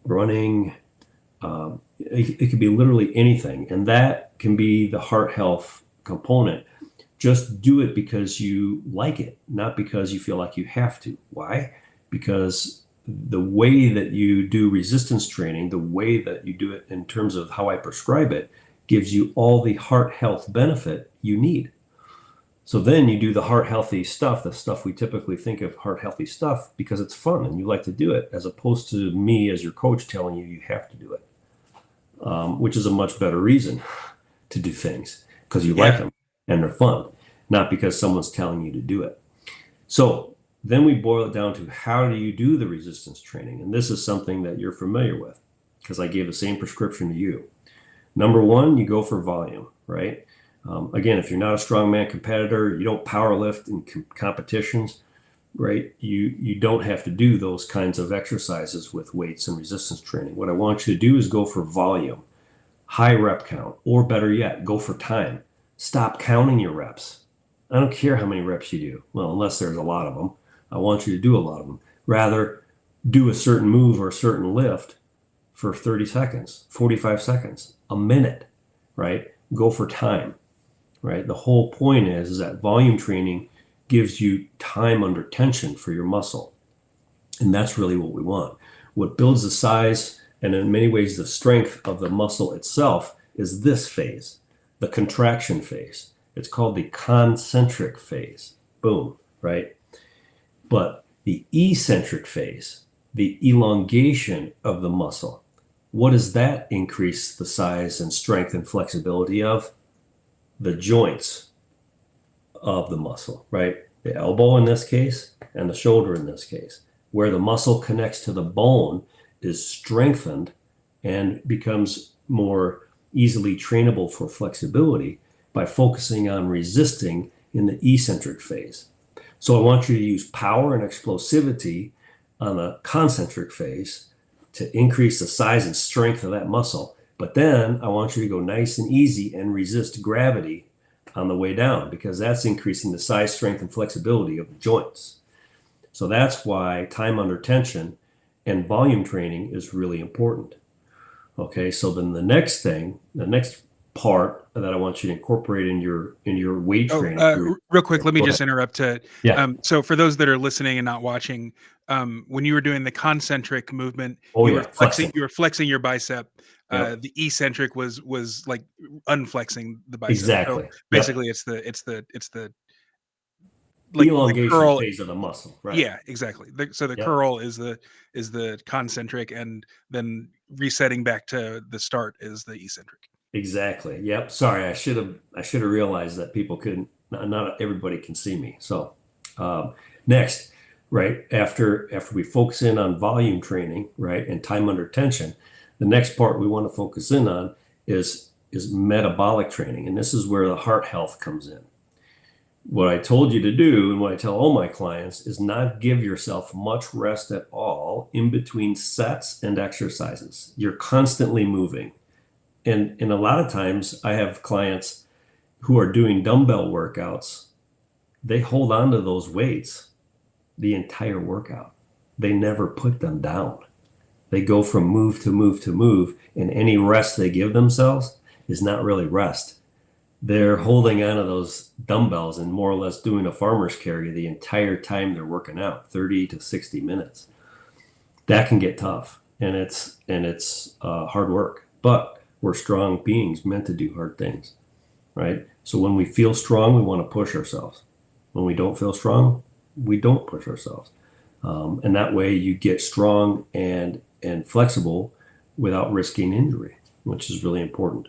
running. It could be literally anything. And that can be the heart health component. Just do it because you like it, not because you feel like you have to. Why? Because the way that you do resistance training, the way that you do it in terms of how I prescribe it, gives you all the heart health benefit you need. So then you do the heart healthy stuff, the stuff we typically think of heart healthy stuff, because it's fun and you like to do it, as opposed to me as your coach telling you have to do it, which is a much better reason to do things because you like them and they're fun, not because someone's telling you to do it. So then we boil it down to how do you do the resistance training? And this is something that you're familiar with because I gave the same prescription to you. Number one, you go for volume, right? Again, if you're not a strongman competitor, you don't power lift in competitions, right? You don't have to do those kinds of exercises with weights and resistance training. What I want you to do is go for volume, high rep count, or better yet, go for time. Stop counting your reps. I don't care how many reps you do. Well, unless there's a lot of them. I want you to do a lot of them. Rather, do a certain move or a certain lift for 30 seconds, 45 seconds, a minute, right? Go for time, right? The whole point is that volume training gives you time under tension for your muscle. And that's really what we want. What builds the size and in many ways the strength of the muscle itself is this phase, the contraction phase. It's called the concentric phase. Boom, right? But the eccentric phase, the elongation of the muscle, what does that increase the size and strength and flexibility of? The joints of the muscle, right? The elbow in this case and the shoulder in this case. Where the muscle connects to the bone is strengthened and becomes more easily trainable for flexibility by focusing on resisting in the eccentric phase. So I want you to use power and explosivity on the concentric phase to increase the size and strength of that muscle. But then I want you to go nice and easy and resist gravity on the way down, because that's increasing the size, strength, and flexibility of the joints. So that's why time under tension and volume training is really important. Okay, so then the next part that I want you to incorporate in your weight Oh, training. real quick, let me Go just ahead. interrupt to, Yeah. so for those that are listening and not watching, when you were doing the concentric movement, Oh yeah, flexing. you were flexing your bicep. Yep. The eccentric was like unflexing the bicep. So Exactly. Yep. basically it's the like the Elongation curl. phase of the muscle. Right. Yeah, exactly. So the Yep. curl is the concentric, and then resetting back to the start is the eccentric. Exactly. Yep. Sorry, I should have realized that people couldn't. Not everybody can see me. So um, next, right after we focus in on volume training, right, and time under tension, the next part we want to focus in on is metabolic training, and this is where the heart health comes in. What I told you to do, and what I tell all my clients, is not give yourself much rest at all in between sets and exercises. You're constantly moving. And a lot of times I have clients who are doing dumbbell workouts. They hold on to those weights the entire workout. They never put them down. They go from move to move to move, and any rest they give themselves is not really rest. They're holding on to those dumbbells and more or less doing a farmer's carry the entire time they're working out, 30 to 60 minutes. That can get tough, and it's hard work. But we're strong beings meant to do hard things, right? So when we feel strong, we want to push ourselves. When we don't feel strong, we don't push ourselves. And that way you get strong and flexible without risking injury, which is really important.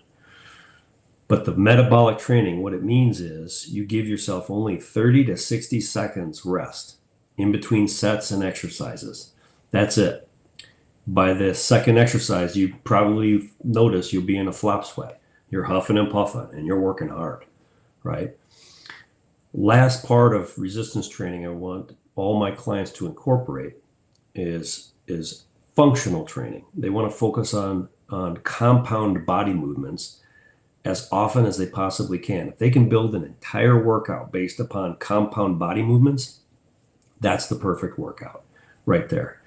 But the metabolic training, what it means is you give yourself only 30 to 60 seconds rest in between sets and exercises. That's it. By the second exercise, you probably notice you'll be in a flop sweat. You're huffing and puffing and you're working hard, right? Last part of resistance training I want all my clients to incorporate is functional training. They want to focus on compound body movements as often as they possibly can. If they can build an entire workout based upon compound body movements, that's the perfect workout right there.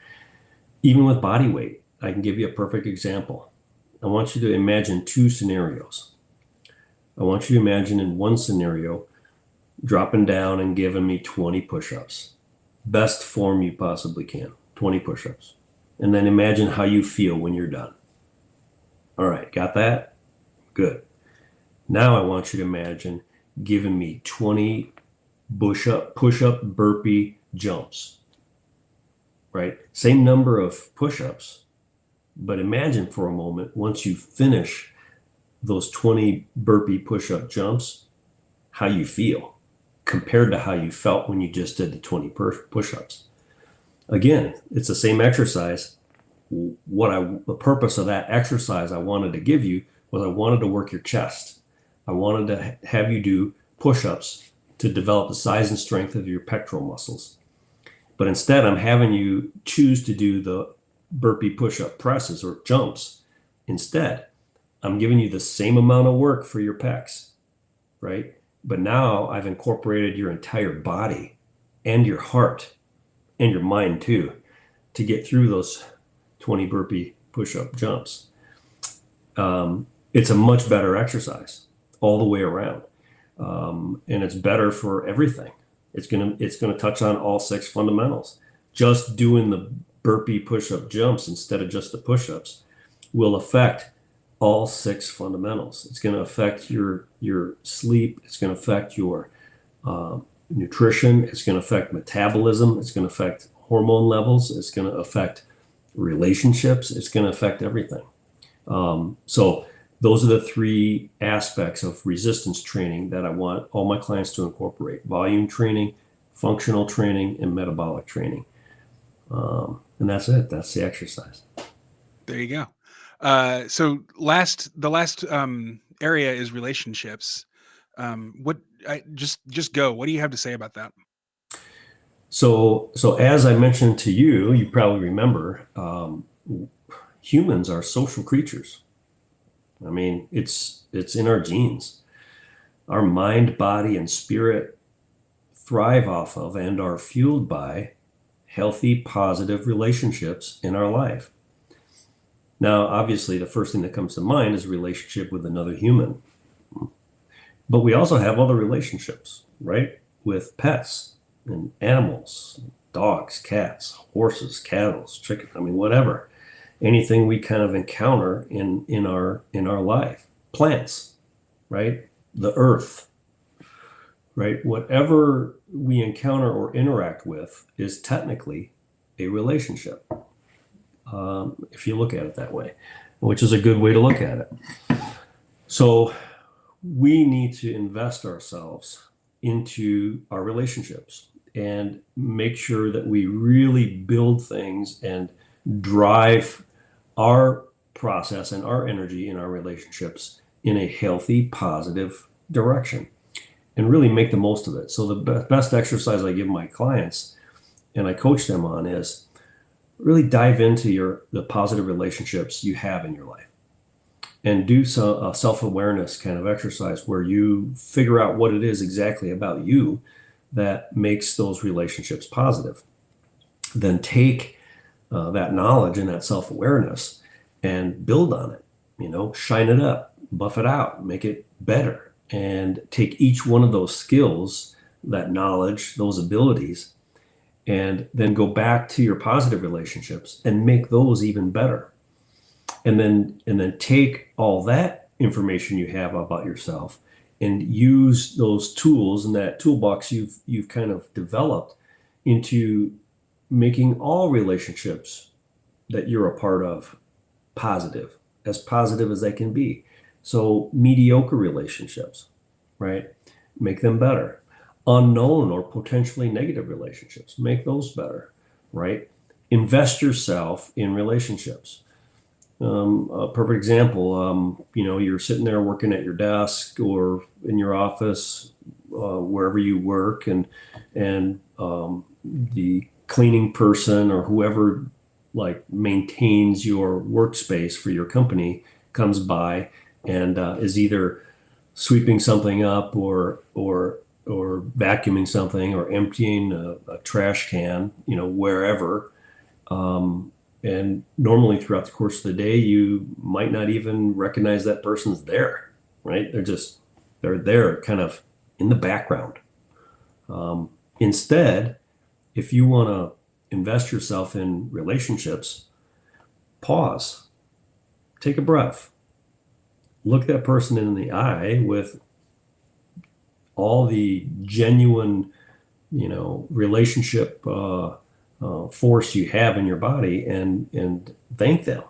Even with body weight, I can give you a perfect example. I want you to imagine two scenarios. I want you to imagine in one scenario, dropping down and giving me 20 push-ups. Best form you possibly can, 20 push-ups. And then imagine how you feel when you're done. All right, got that? Good. Now I want you to imagine giving me 20 push-up burpee jumps, right? Same number of push-ups, but imagine for a moment, once you finish those 20 burpee push-up jumps, how you feel compared to how you felt when you just did the 20 push-ups. Again, it's the same exercise. The purpose of that exercise I wanted to give you was I wanted to work your chest. I wanted to have you do push-ups to develop the size and strength of your pectoral muscles. But instead, I'm having you choose to do the burpee push-up presses or jumps. Instead, I'm giving you the same amount of work for your pecs, right? But now I've incorporated your entire body and your heart and your mind too to get through those 20 burpee push-up jumps. It's a much better exercise all the way around. And it's better for everything. It's gonna touch on all six fundamentals. Just doing the burpee push-up jumps instead of just the push-ups will affect all six fundamentals. It's going to affect your sleep. It's going to affect your nutrition. It's going to affect metabolism. It's going to affect hormone levels. It's going to affect relationships. It's going to affect everything. So those are the three aspects of resistance training that I want all my clients to incorporate: volume training, functional training, and metabolic training. And that's it. That's the exercise. There you go. So the last area is relationships. What I just go. What do you have to say about that? So as I mentioned to you, you probably remember, humans are social creatures. I mean, it's in our genes. Our mind, body, and spirit thrive off of and are fueled by healthy, positive relationships in our life. Now, obviously, the first thing that comes to mind is a relationship with another human, but we also have other relationships, right? With pets and animals, dogs, cats, horses, cattle, chickens, I mean, whatever. Anything we kind of encounter in our life. Plants, right? The earth, right? Whatever we encounter or interact with is technically a relationship, if you look at it that way, which is a good way to look at it. So we need to invest ourselves into our relationships and make sure that we really build things and drive our process and our energy in our relationships in a healthy, positive direction and really make the most of it. So the best exercise I give my clients and I coach them on is really dive into the positive relationships you have in your life and do some self-awareness kind of exercise where you figure out what it is exactly about you that makes those relationships positive. Then take that knowledge and that self-awareness and build on it, shine it up, buff it out, make it better, and take each one of those skills, that knowledge, those abilities, and then go back to your positive relationships and make those even better. And then take all that information you have about yourself and use those tools and that toolbox you've kind of developed into making all relationships that you're a part of as positive as they can be. So mediocre relationships, right? Make them better. Unknown or potentially negative relationships, make those better, right? Invest yourself in relationships. A perfect example, you're sitting there working at your desk or in your office, wherever you work, and the cleaning person or whoever like maintains your workspace for your company comes by and is either sweeping something up or vacuuming something or emptying a trash can, wherever. And normally throughout the course of the day, you might not even recognize that person's there, right? They're there kind of in the background. Instead, if you want to invest yourself in relationships, pause, take a breath, look that person in the eye with all the genuine, relationship force you have in your body, and thank them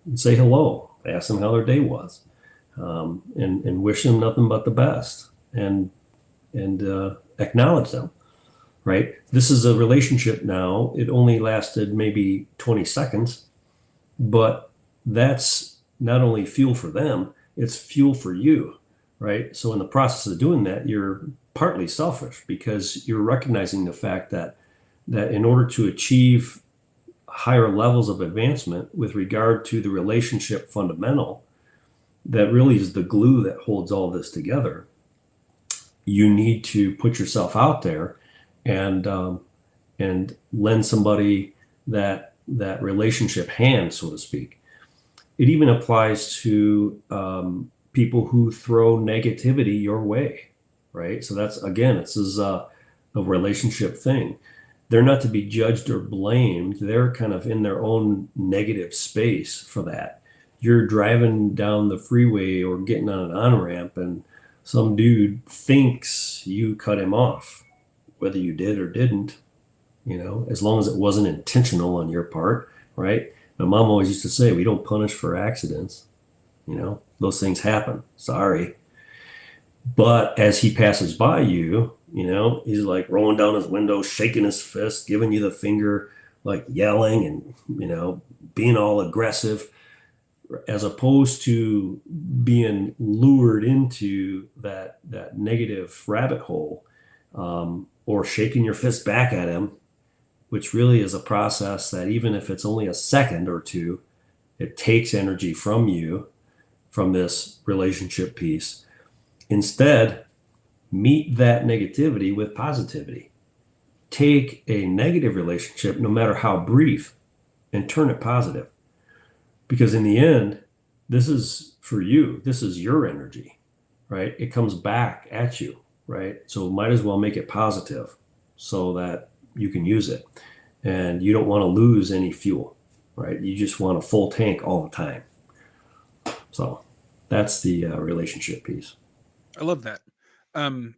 and say hello, ask them how their day was, and wish them nothing but the best, and acknowledge them. Right? This is a relationship now. It only lasted maybe 20 seconds, but that's not only fuel for them, it's fuel for you, right? So in the process of doing that, you're partly selfish because you're recognizing the fact that in order to achieve higher levels of advancement with regard to the relationship fundamental, that really is the glue that holds all this together. You need to put yourself out there and lend somebody that relationship hand, so to speak. It even applies to people who throw negativity your way, right? So that's again, this is a relationship thing. They're not to be judged or blamed. They're kind of in their own negative space for that. You're driving down the freeway or getting on an on-ramp and some dude thinks you cut him off, whether you did or didn't, as long as it wasn't intentional on your part, right? My mom always used to say, we don't punish for accidents. Those things happen. Sorry. But as he passes by you, he's like rolling down his window, shaking his fist, giving you the finger, like yelling and, being all aggressive, as opposed to being lured into that negative rabbit hole, or shaking your fist back at him, which really is a process that even if it's only a second or two, it takes energy from you from this relationship piece. Instead, meet that negativity with positivity. Take a negative relationship, no matter how brief, and turn it positive. Because in the end, this is for you, this is your energy, right? It comes back at you, right? So might as well make it positive so that you can use it. And you don't want to lose any fuel, right? You just want a full tank all the time. So that's the relationship piece. I love that. Um,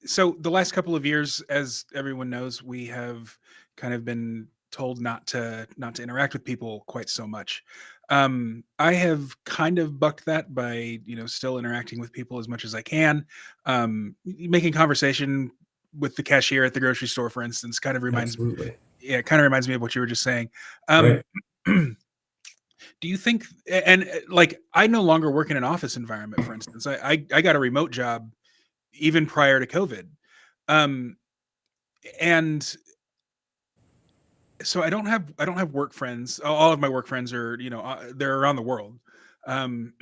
so the last couple of years, as everyone knows, we have kind of been told not to interact with people quite so much. I have kind of bucked that by still interacting with people as much as I can. Making conversation with the cashier at the grocery store, for instance, kind of reminds Absolutely. yeah, it kind of reminds me of what you were just saying. Um, Right. do you think and like I no longer work in an office environment, for instance. I got a remote job even prior to COVID. Um, and so I don't have work friends. All of my work friends are, they're around the world. Um,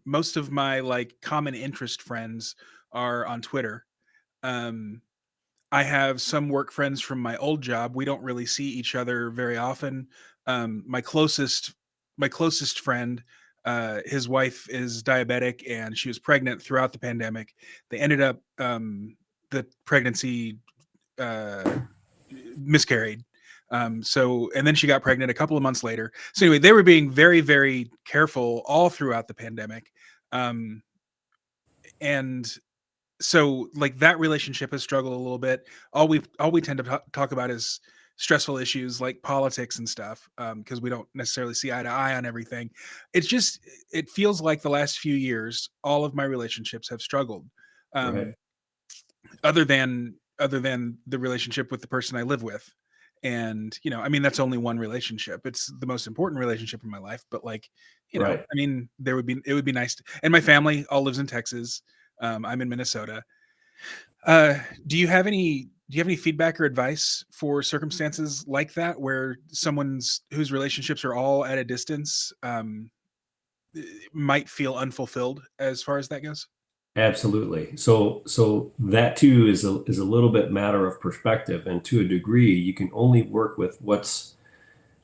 most of my like common interest friends are on Twitter. Um, I have some work friends from my old job. We don't really see each other very often. My closest friend, his wife is diabetic and she was pregnant throughout the pandemic. They ended up the pregnancy uh, miscarried. So and then she got pregnant a couple of months later. So anyway, they were being very, very careful all throughout the pandemic. Um, and so like that relationship has struggled a little bit. All we tend to talk about is stressful issues like politics and stuff, because we don't necessarily see eye to eye on everything. It feels like the last few years all of my relationships have struggled, Right. um, other than the relationship with the person I live with. And I mean, that's only one relationship. It's the most important relationship in my life, but like, Right. I mean, it would be nice and my family all lives in Texas. I'm in Minnesota. uh, do you have any feedback or advice for circumstances like that where someone's whose relationships are all at a distance, might feel unfulfilled as far as that goes? Absolutely. So that too is a little bit matter of perspective, and to a degree, you can only work with what's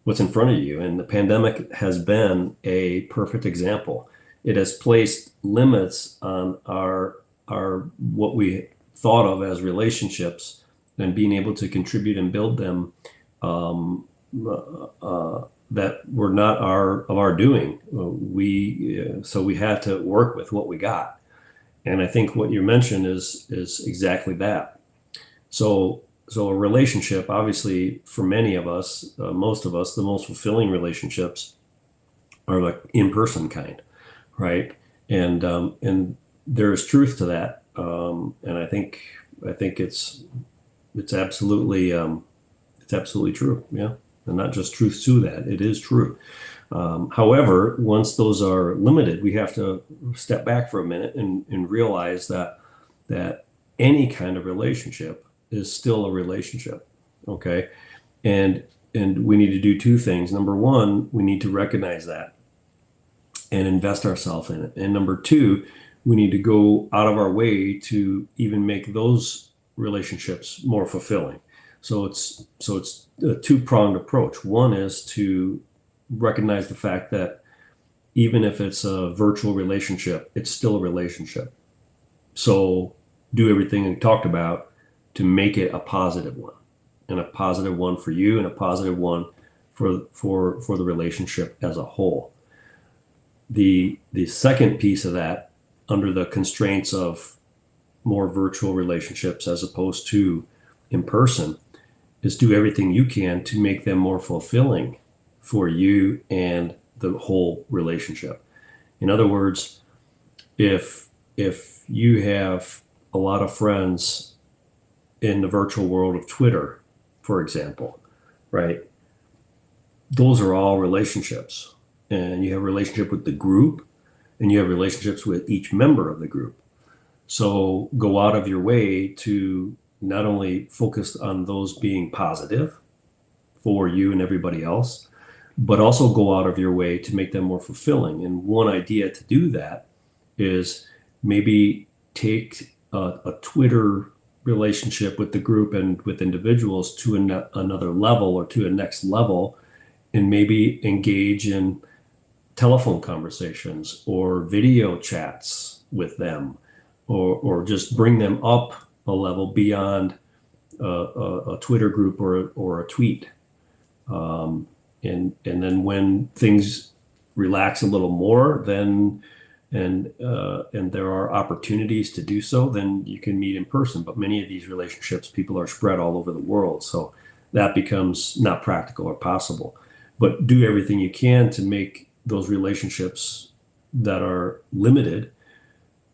in front of you. And the pandemic has been a perfect example. It has placed limits on our what we thought of as relationships and being able to contribute and build them, um, that were not our doing. We had to work with what we got. And I think what you mentioned is exactly that. So a relationship, obviously, for many of us, most of us, the most fulfilling relationships are like in-person kind, right? And there is truth to that, and I think it's absolutely it's absolutely true, yeah, and not just truth to that, it is true. However, once those are limited, we have to step back for a minute and realize that any kind of relationship is still a relationship. Okay. And and we need to do two things. Number one, we need to recognize that and invest ourselves in it. And number two, we need to go out of our way to even make those relationships more fulfilling. So it's a two-pronged approach. One is to recognize the fact that even if it's a virtual relationship, it's still a relationship. So do everything we talked about to make it a positive one, and a positive one for you, and a positive one for the relationship as a whole. The second piece of that, under the constraints of more virtual relationships as opposed to in person, is do everything you can to make them more fulfilling for you and the whole relationship. In other words, if you have a lot of friends in the virtual world of Twitter, for example, right? Those are all relationships. And you have a relationship with the group, and you have relationships with each member of the group. So go out of your way to not only focused on those being positive for you and everybody else, but also go out of your way to make them more fulfilling. And one idea to do that is maybe take a Twitter relationship with the group and with individuals to another level or to a next level, and maybe engage in telephone conversations or video chats with them, or just bring them up a level beyond a Twitter group or a tweet. And then when things relax a little more, then and there are opportunities to do so, then you can meet in person. But many of these relationships, people are spread all over the world, so that becomes not practical or possible. But do everything you can to make those relationships that are limited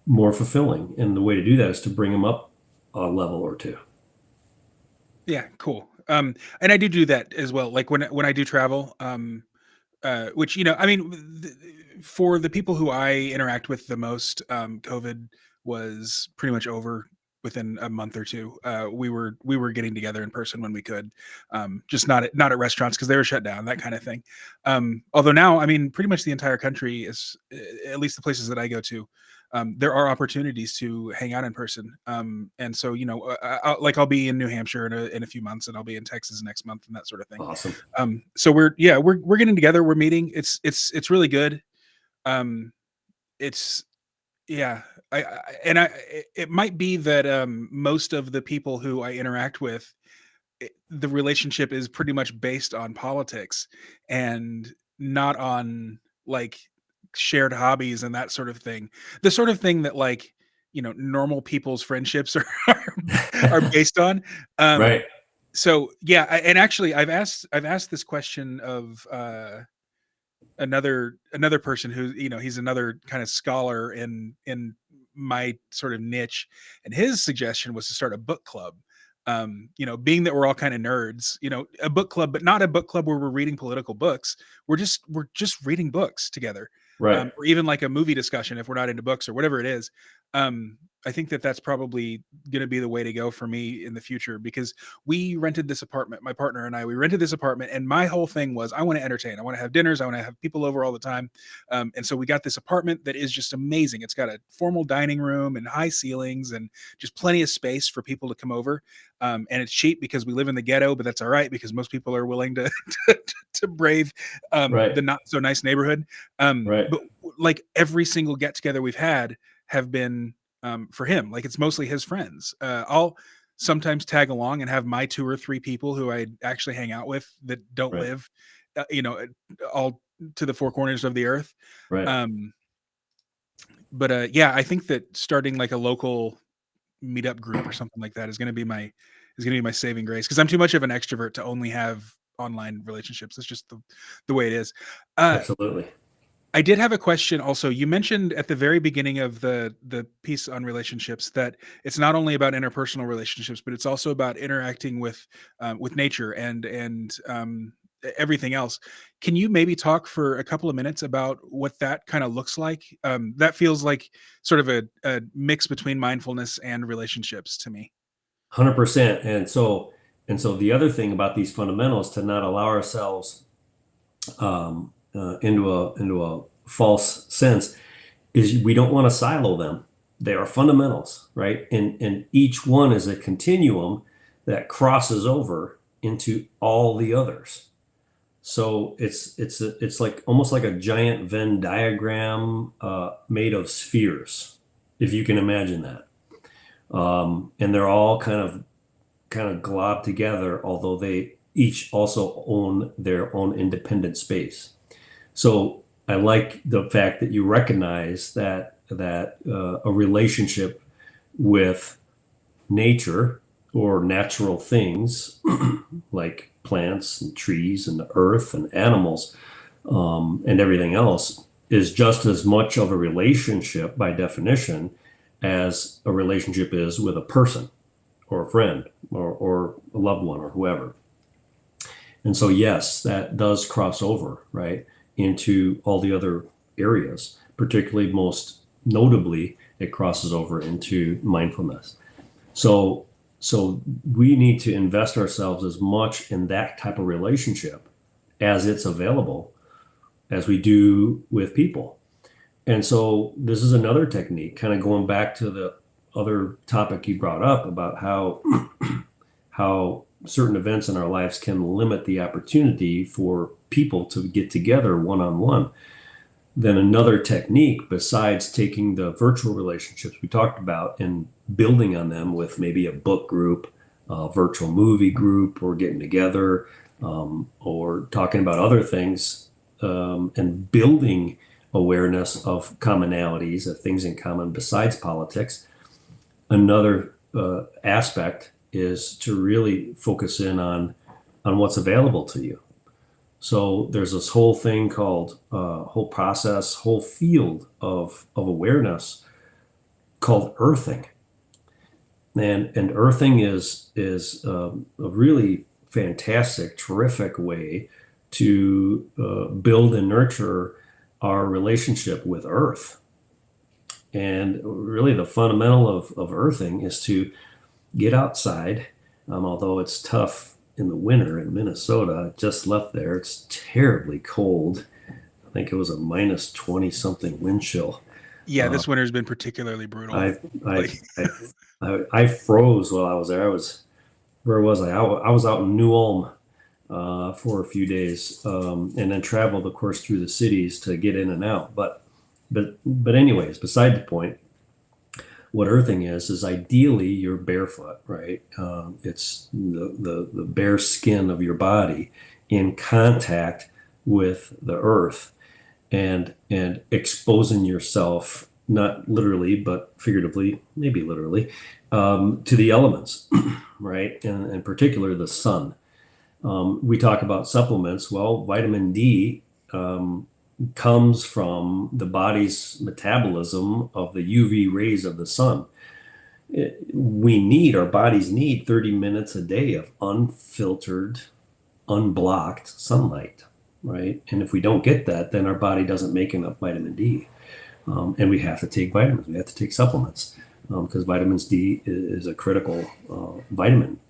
more fulfilling. And the way to do that is to bring them up a level or two. Yeah, cool. And I do that as well. Like when I do travel, which, I mean, for the people who I interact with the most, COVID was pretty much over within a month or two. We were getting together in person when we could, just not at restaurants because they were shut down, that kind of thing. Although now, I mean, pretty much the entire country is, at least the places that I go to, there are opportunities to hang out in person. And so, I'll be in New Hampshire in a few months, and I'll be in Texas next month, and that sort of thing. Awesome. So we're getting together, we're meeting. It's really good. Um, it's yeah. It might be that most of the people who I interact with, the relationship is pretty much based on politics and not on like shared hobbies and that sort of thing. The sort of thing that like normal people's friendships are based on. Um, Right. so yeah, and actually, I've asked this question of another person who he's another kind of scholar in my sort of niche, and his suggestion was to start a book club. Being that we're all kind of nerds, a book club, but not a book club where we're reading political books. We're just reading books together, Right. or even like a movie discussion if we're not into books or whatever it is. I think that that's probably going to be the way to go for me in the future, because we rented this apartment, my partner and I, we rented this apartment, and my whole thing was I want to entertain, I want to have dinners, I want to have people over all the time. And so we got this apartment that is just amazing. It's got a formal dining room and high ceilings and just plenty of space for people to come over. And it's cheap because we live in the ghetto, but that's all right because most people are willing to to brave Right. the not so nice neighborhood. Right. But like every single get together we've had have been for him. Like it's mostly his friends. I'll sometimes tag along and have my 2 or 3 people who I actually hang out with that don't Right. live, all to the four corners of the earth. Right. Um, but yeah, I think that starting like a local meetup group or something like that is going to be my saving grace, because I'm too much of an extrovert to only have online relationships. It's just the way it is. Uh, Absolutely. I did have a question also. You mentioned at the very beginning of the piece on relationships that it's not only about interpersonal relationships, but it's also about interacting with nature and everything else. Can you maybe talk for a couple of minutes about what that kind of looks like? That feels like sort of a mix between mindfulness and relationships to me. 100%. And so the other thing about these fundamentals, to not allow ourselves into a false sense, is we don't want to silo them. They are fundamentals, right? And each one is a continuum that crosses over into all the others. So it's like almost like a giant Venn diagram made of spheres, if you can imagine that. And they're all kind of globbed together, although they each also own their own independent space. So I like the fact that you recognize that a relationship with nature or natural things like plants and trees and the earth and animals, and everything else is just as much of a relationship by definition as a relationship is with a person or a friend or a loved one or whoever. And so, yes, that does cross over, right, into all the other areas, particularly most notably, it crosses over into mindfulness. So, So we need to invest ourselves as much in that type of relationship as it's available as we do with people. And so this is another technique, kind of going back to the other topic you brought up about how how certain events in our lives can limit the opportunity for people to get together one on one. Then another technique, besides taking the virtual relationships we talked about and building on them with maybe a book group, a virtual movie group, or getting together, or talking about other things, and building awareness of commonalities, of things in common besides politics. Another aspect is to really focus in on what's available to you. So there's this whole thing called whole process, whole field of awareness called earthing, and earthing is a really fantastic, terrific way to build and nurture our relationship with Earth. And really, the fundamental of earthing is to get outside. Although it's tough in the winter in Minnesota, I just left there. It's terribly cold. I think it was a minus 20 something wind chill. Yeah, Uh, this winter's been particularly brutal. I, I, Like, I froze while I was there. Where was I? I was out in New Ulm for a few days, and then traveled, of course, through the cities to get in and out. But anyways, beside the point, what earthing is ideally you're barefoot, right? It's the bare skin of your body in contact with the earth, and exposing yourself, not literally but figuratively, maybe literally, to the elements, right? And in particular the sun. We talk about supplements. Well, vitamin D comes from the body's metabolism of the UV rays of the sun. Our bodies need 30 minutes a day of unfiltered, unblocked sunlight, right? And if we don't get that, then our body doesn't make enough vitamin D. And we have to take vitamins, we have to take supplements, because vitamins D is a critical vitamin.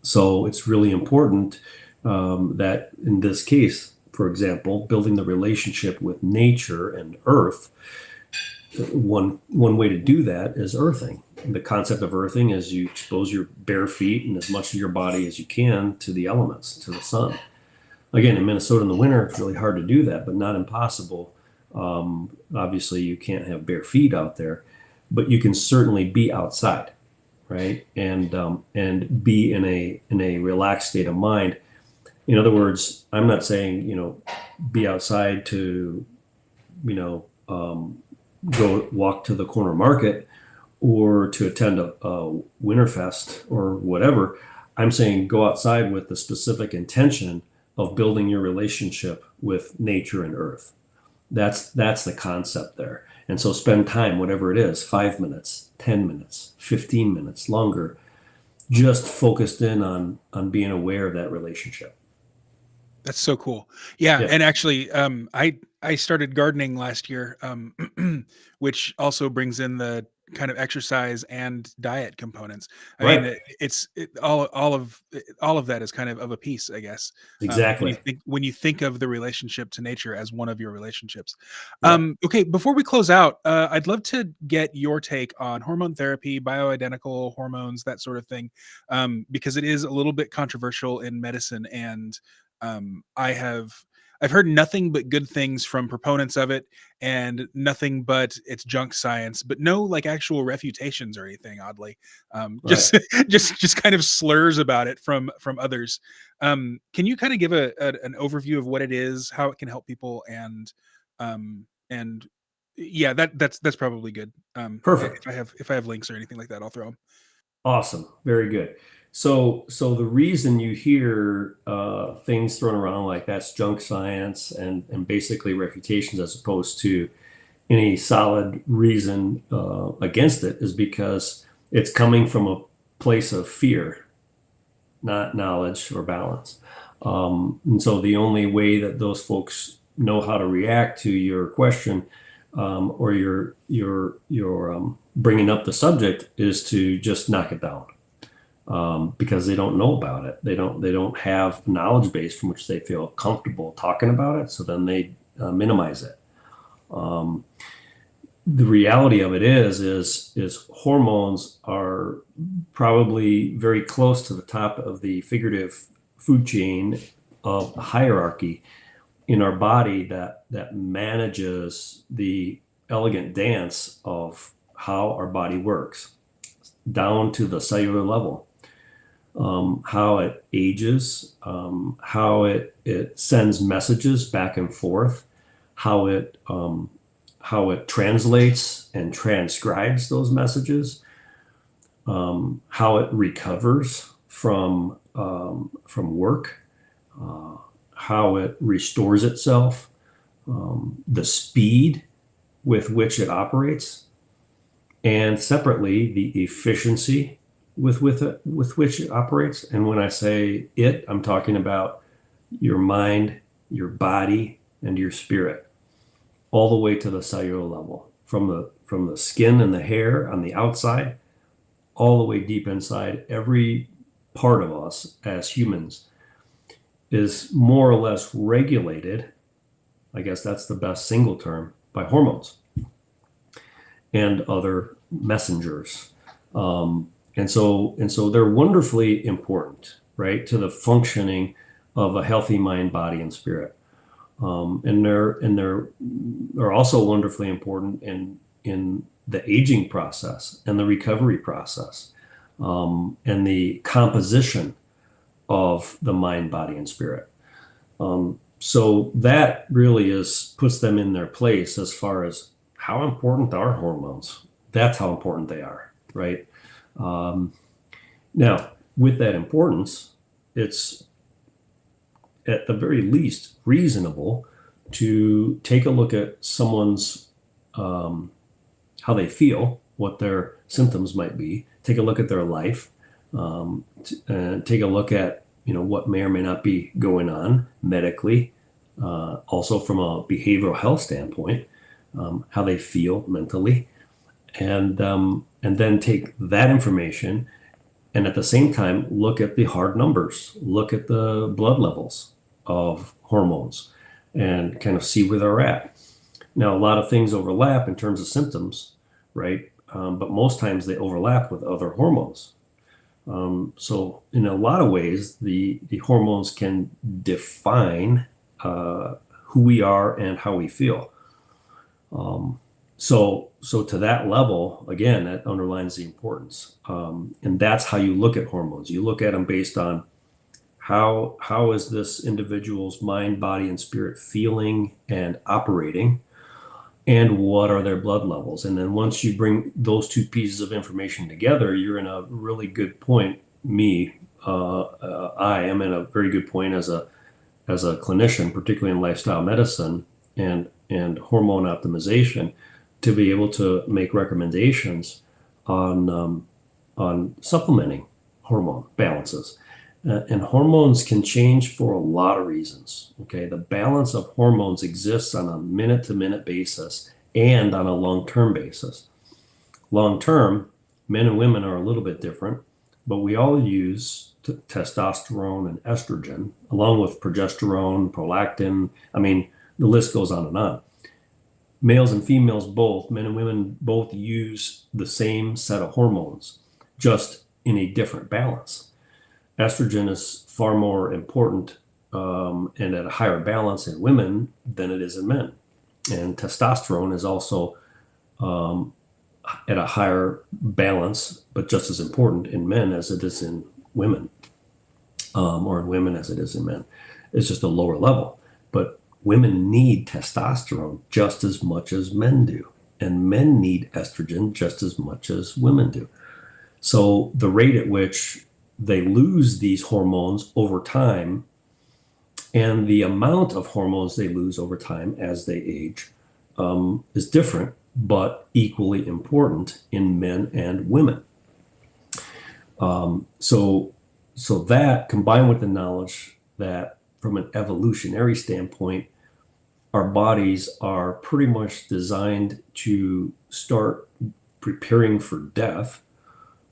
So it's really important that in this case, for example, building the relationship with nature and earth, one way to do that is earthing. The concept of earthing is you expose your bare feet and as much of your body as you can to the elements, to the sun. Again, in Minnesota in the winter, it's really hard to do that, but not impossible. Obviously, you can't have bare feet out there, but you can certainly be outside, right? And be in a relaxed state of mind. In other words, I'm not saying, be outside to, go walk to the corner market or to attend a Winterfest or whatever. I'm saying go outside with the specific intention of building your relationship with nature and earth. That's the concept there. And so spend time, whatever it is, 5 minutes, 10 minutes, 15 minutes, longer, just focused in on being aware of that relationship. that's so cool. Yeah, Yeah, and actually, I started gardening last year, which also brings in the kind of exercise and diet components. I mean, right. all of that is kind of a piece, I guess. Exactly. When you think of the relationship to nature as one of your relationships. Yeah. Okay, before we close out, I'd love to get your take on hormone therapy, bioidentical hormones, that sort of thing, because it is a little bit controversial in medicine, and I've heard nothing but good things from proponents of it, and nothing but it's junk science, but no like actual refutations or anything. Oddly, Right. just kind of slurs about it from others. Can you kind of give an overview of what it is, how it can help people, and yeah, that's probably good. Perfect. If I have links or anything like that, I'll throw them. Awesome. Very good. So the reason you hear things thrown around like that's junk science and basically refutations as opposed to any solid reason against it is because it's coming from a place of fear, not knowledge or balance. And so the only way that those folks know how to react to your question, or your bringing up the subject, is to just knock it down. because they don't know about it. They don't have knowledge base from which they feel comfortable talking about it. So then they minimize it. Um, the reality of it is hormones are probably very close to the top of the figurative food chain of the hierarchy in our body that manages the elegant dance of how our body works down to the cellular level. How it ages, how it sends messages back and forth, how it translates and transcribes those messages, how it recovers from work, how it restores itself, the speed with which it operates, and separately the efficiency with which it operates. And when I say it, I'm talking about your mind, your body, and your spirit, all the way to the cellular level, from the skin and the hair on the outside, all the way deep inside. Every part of us as humans is more or less regulated. I guess that's the best single term, by hormones and other messengers. And so they're wonderfully important, right, to the functioning of a healthy mind, body, and spirit. And they're also wonderfully important in the aging process and the recovery process, and the composition of the mind, body, and spirit. So that really puts them in their place as far as how important are hormones. That's how important they are, right? Now, with that importance, it's at the very least reasonable to take a look at someone's how they feel, what their symptoms might be, take a look at their life, and take a look at what may or may not be going on medically, also from a behavioral health standpoint, how they feel mentally, and then take that information and at the same time look at the hard numbers, look at the blood levels of hormones, and kind of see where they're at. Now, a lot of things overlap in terms of symptoms, right? But most times they overlap with other hormones. So in a lot of ways, the hormones can define who we are and how we feel. So to that level, again, that underlines the importance. And that's how you look at hormones. You look at them based on how is this individual's mind, body, and spirit feeling and operating, and what are their blood levels. And then once you bring those two pieces of information together, you're in a really good point. I am in a very good point as a clinician, particularly in lifestyle medicine and hormone optimization, to be able to make recommendations on supplementing hormone balances. And hormones can change for a lot of reasons. Okay, the balance of hormones exists on a minute-to-minute basis and on a long-term basis. Long-term, men and women are a little bit different, but we all use testosterone and estrogen, along with progesterone, prolactin. I mean, the list goes on and on. Males and females both, men and women both, use the same set of hormones, just in a different balance. Estrogen is far more important and at a higher balance in women than it is in men. And testosterone is also at a higher balance, but just as important in men as it is in women, or in women as it is in men. It's just a lower level. But women need testosterone just as much as men do, and men need estrogen just as much as women do. So the rate at which they lose these hormones over time and the amount of hormones they lose over time as they age is different, but equally important in men and women. So that, combined with the knowledge that from an evolutionary standpoint, our bodies are pretty much designed to start preparing for death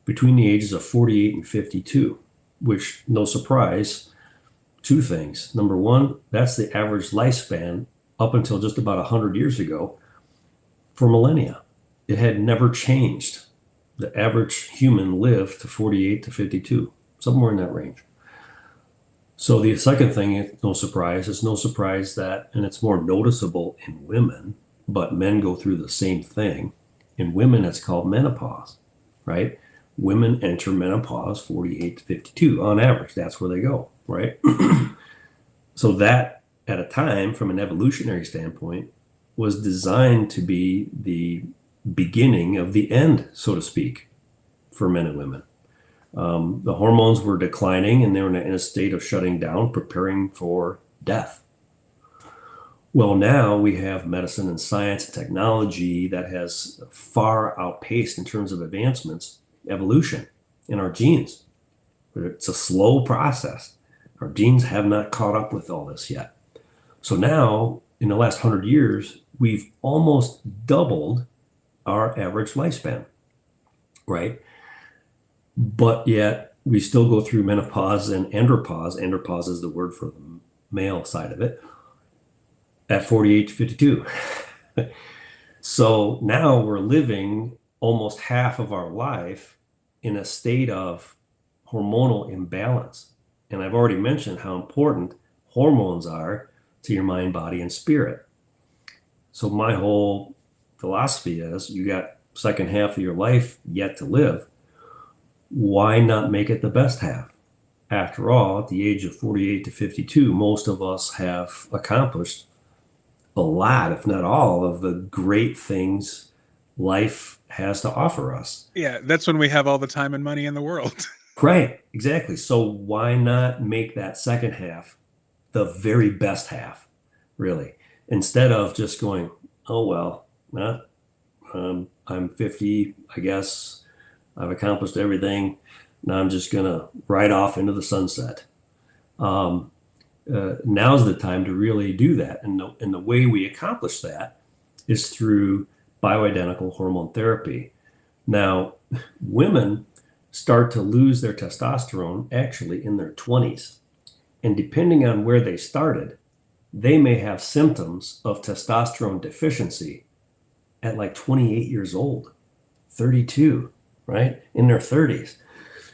between the ages of 48 and 52, which, no surprise, two things. Number one, that's the average lifespan up until just about 100 years ago for millennia. It had never changed. The average human lived to 48 to 52, somewhere in that range. So the second thing, no surprise, it's no surprise that, and it's more noticeable in women, but men go through the same thing. In women, it's called menopause, right? Women enter menopause 48 to 52 on average. That's where they go, right? So that, at a time, from an evolutionary standpoint, was designed to be the beginning of the end, so to speak, for men and women. The hormones were declining and they were in a state of shutting down, preparing for death. Well, now we have medicine and science and technology that has far outpaced, in terms of advancements, evolution in our genes. It's a slow process. Our genes have not caught up with all this yet. So now, in the last 100 years, we've almost doubled our average lifespan, right? But yet we still go through menopause and andropause. Andropause is the word for the male side of it, at 48 to 52. So now we're living almost half of our life in a state of hormonal imbalance. And I've already mentioned how important hormones are to your mind, body, and spirit. So my whole philosophy is, you got second half of your life yet to live. Why not make it the best half? After all, at the age of 48 to 52, most of us have accomplished a lot, if not all, of the great things life has to offer us. Yeah, that's when we have all the time and money in the world. Right, exactly. So why not make that second half the very best half, really? Instead of just going, oh, well, I'm 50, I guess I've accomplished everything. Now I'm just going to ride off into the sunset. Now's the time to really do that. And the way we accomplish that is through bioidentical hormone therapy. Now, women start to lose their testosterone actually in their 20s. And depending on where they started, they may have symptoms of testosterone deficiency at like 28 years old, 32, right? In their 30s.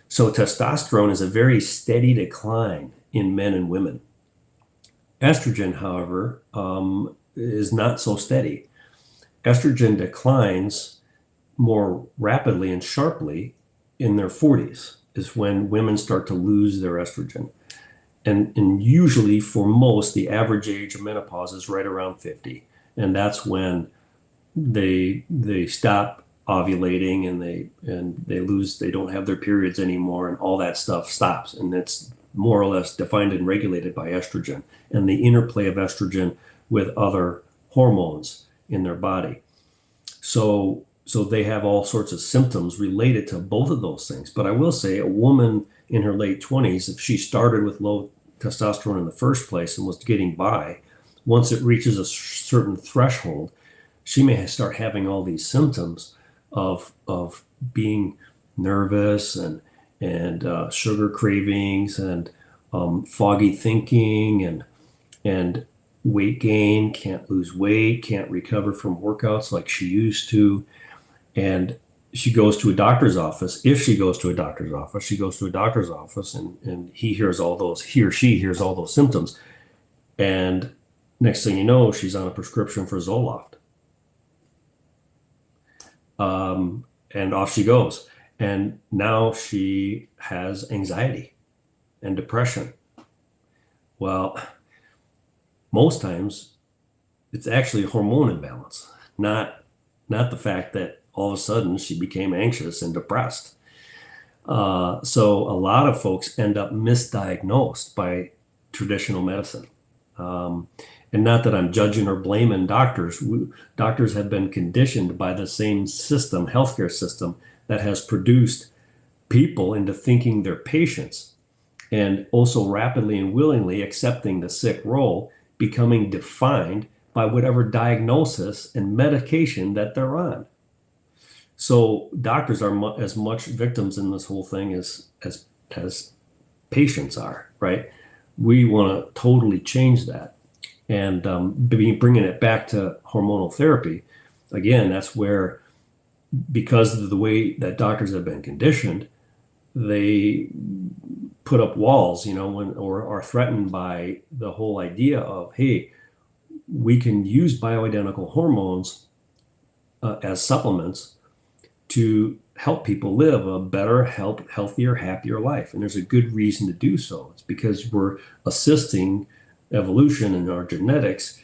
So testosterone is a very steady decline in men and women. Estrogen, however, is not so steady. Estrogen declines more rapidly and sharply in their 40s, is when women start to lose their estrogen. And usually for most, the average age of menopause is right around 50. And that's when they stop ovulating and they don't have their periods anymore, and all that stuff stops. And it's more or less defined and regulated by estrogen and the interplay of estrogen with other hormones in their body. So they have all sorts of symptoms related to both of those things. But I will say, a woman in her late 20s, if she started with low testosterone in the first place and was getting by, once it reaches a certain threshold, she may start having all these symptoms of being nervous and sugar cravings and foggy thinking and weight gain, can't lose weight, can't recover from workouts like she used to. And she goes to a doctor's office. If she goes to a doctor's office, she goes to a doctor's office and he or she hears all those symptoms. And next thing you know, she's on a prescription for Zoloft. And off she goes. And now she has anxiety and depression. Well, most times it's actually a hormone imbalance, not the fact that all of a sudden she became anxious and depressed. So a lot of folks end up misdiagnosed by traditional medicine. And not that I'm judging or blaming doctors. Doctors have been conditioned by the same system, healthcare system, that has produced people into thinking they're patients, and also rapidly and willingly accepting the sick role, becoming defined by whatever diagnosis and medication that they're on. So doctors are as much victims in this whole thing as patients are, right? We want to totally change that, and bringing it back to hormonal therapy. Again, that's where, because of the way that doctors have been conditioned, they put up walls, or are threatened by the whole idea of, hey, we can use bioidentical hormones as supplements to help people live a better, healthier, happier life. And there's a good reason to do so. It's because we're assisting evolution and our genetics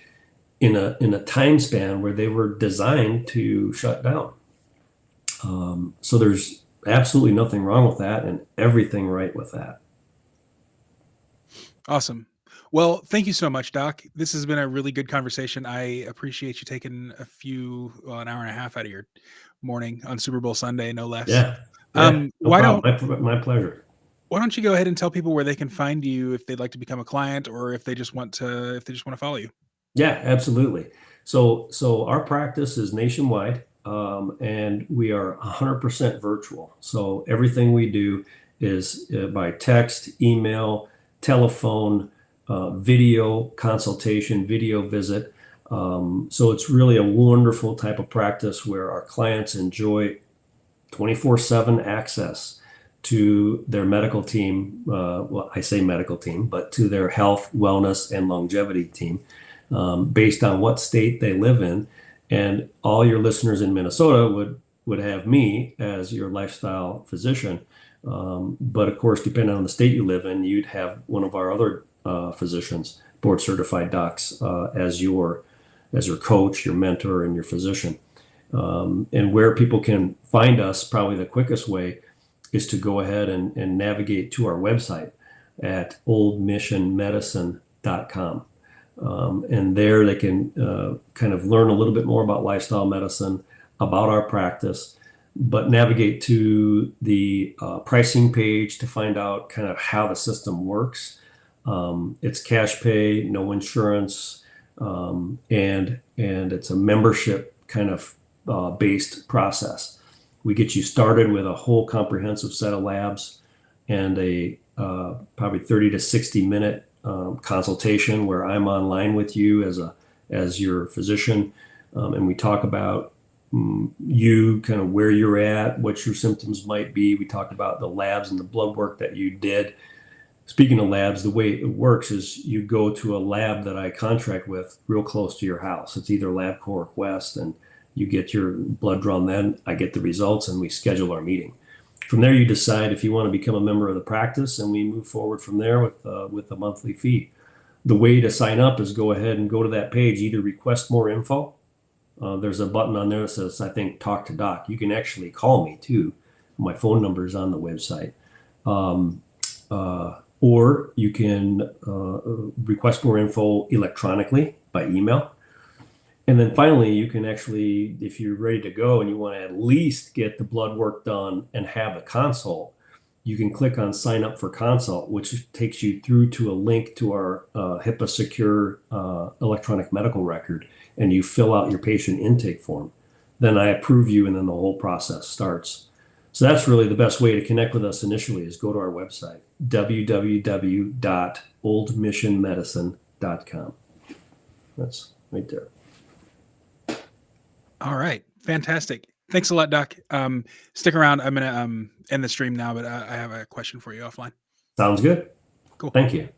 in a time span where they were designed to shut down. So there's absolutely nothing wrong with that and everything right with that. Awesome. Well, thank you so much, Doc. This has been a really good conversation. I appreciate you taking an hour and a half out of your morning on Super Bowl Sunday, no less. Yeah, yeah, no Why don't problem. My pleasure. why don't you go ahead and tell people where they can find you if they'd like to become a client, or if they just want to follow you? Yeah, absolutely. So our practice is nationwide, and we are 100% virtual. So everything we do is by text, email, telephone, video consultation, video visit. So it's really a wonderful type of practice where our clients enjoy 24/7 access to their medical team. Well, I say medical team, but to their health, wellness, and longevity team, based on what state they live in. And all your listeners in Minnesota would have me as your lifestyle physician. But of course, depending on the state you live in, you'd have one of our other physicians, board certified docs, as your coach, your mentor, and your physician. And where people can find us, probably the quickest way is to go ahead and navigate to our website at oldmissionmedicine.com. And there they can kind of learn a little bit more about lifestyle medicine, about our practice, but navigate to the pricing page to find out kind of how the system works. It's cash pay, no insurance, and it's a membership kind of based process. We get you started with a whole comprehensive set of labs and a probably 30 to 60 minute consultation where I'm online with you as your physician, and we talk about you, kind of where you're at, what your symptoms might be. We talk about the labs and the blood work that you did. Speaking of labs, the way it works is you go to a lab that I contract with real close to your house. It's either LabCorp or Quest, and you get your blood drawn. Then I get the results, and we schedule our meeting. From there, you decide if you want to become a member of the practice, and we move forward from there with a monthly fee. The way to sign up is go ahead and go to that page, either request more info. There's a button on there that says, I think, talk to doc. You can actually call me too. My phone number is on the website. Or you can request more info electronically by email. And then finally, you can actually, if you're ready to go and you want to at least get the blood work done and have a consult, you can click on sign up for consult, which takes you through to a link to our HIPAA secure electronic medical record, and you fill out your patient intake form. Then I approve you, and then the whole process starts. So that's really the best way to connect with us initially, is go to our website, www.oldmissionmedicine.com. That's right there. All right. Fantastic. Thanks a lot, Doc. Stick around. I'm going to end the stream now, but I have a question for you offline. Sounds good. Cool. Thank you.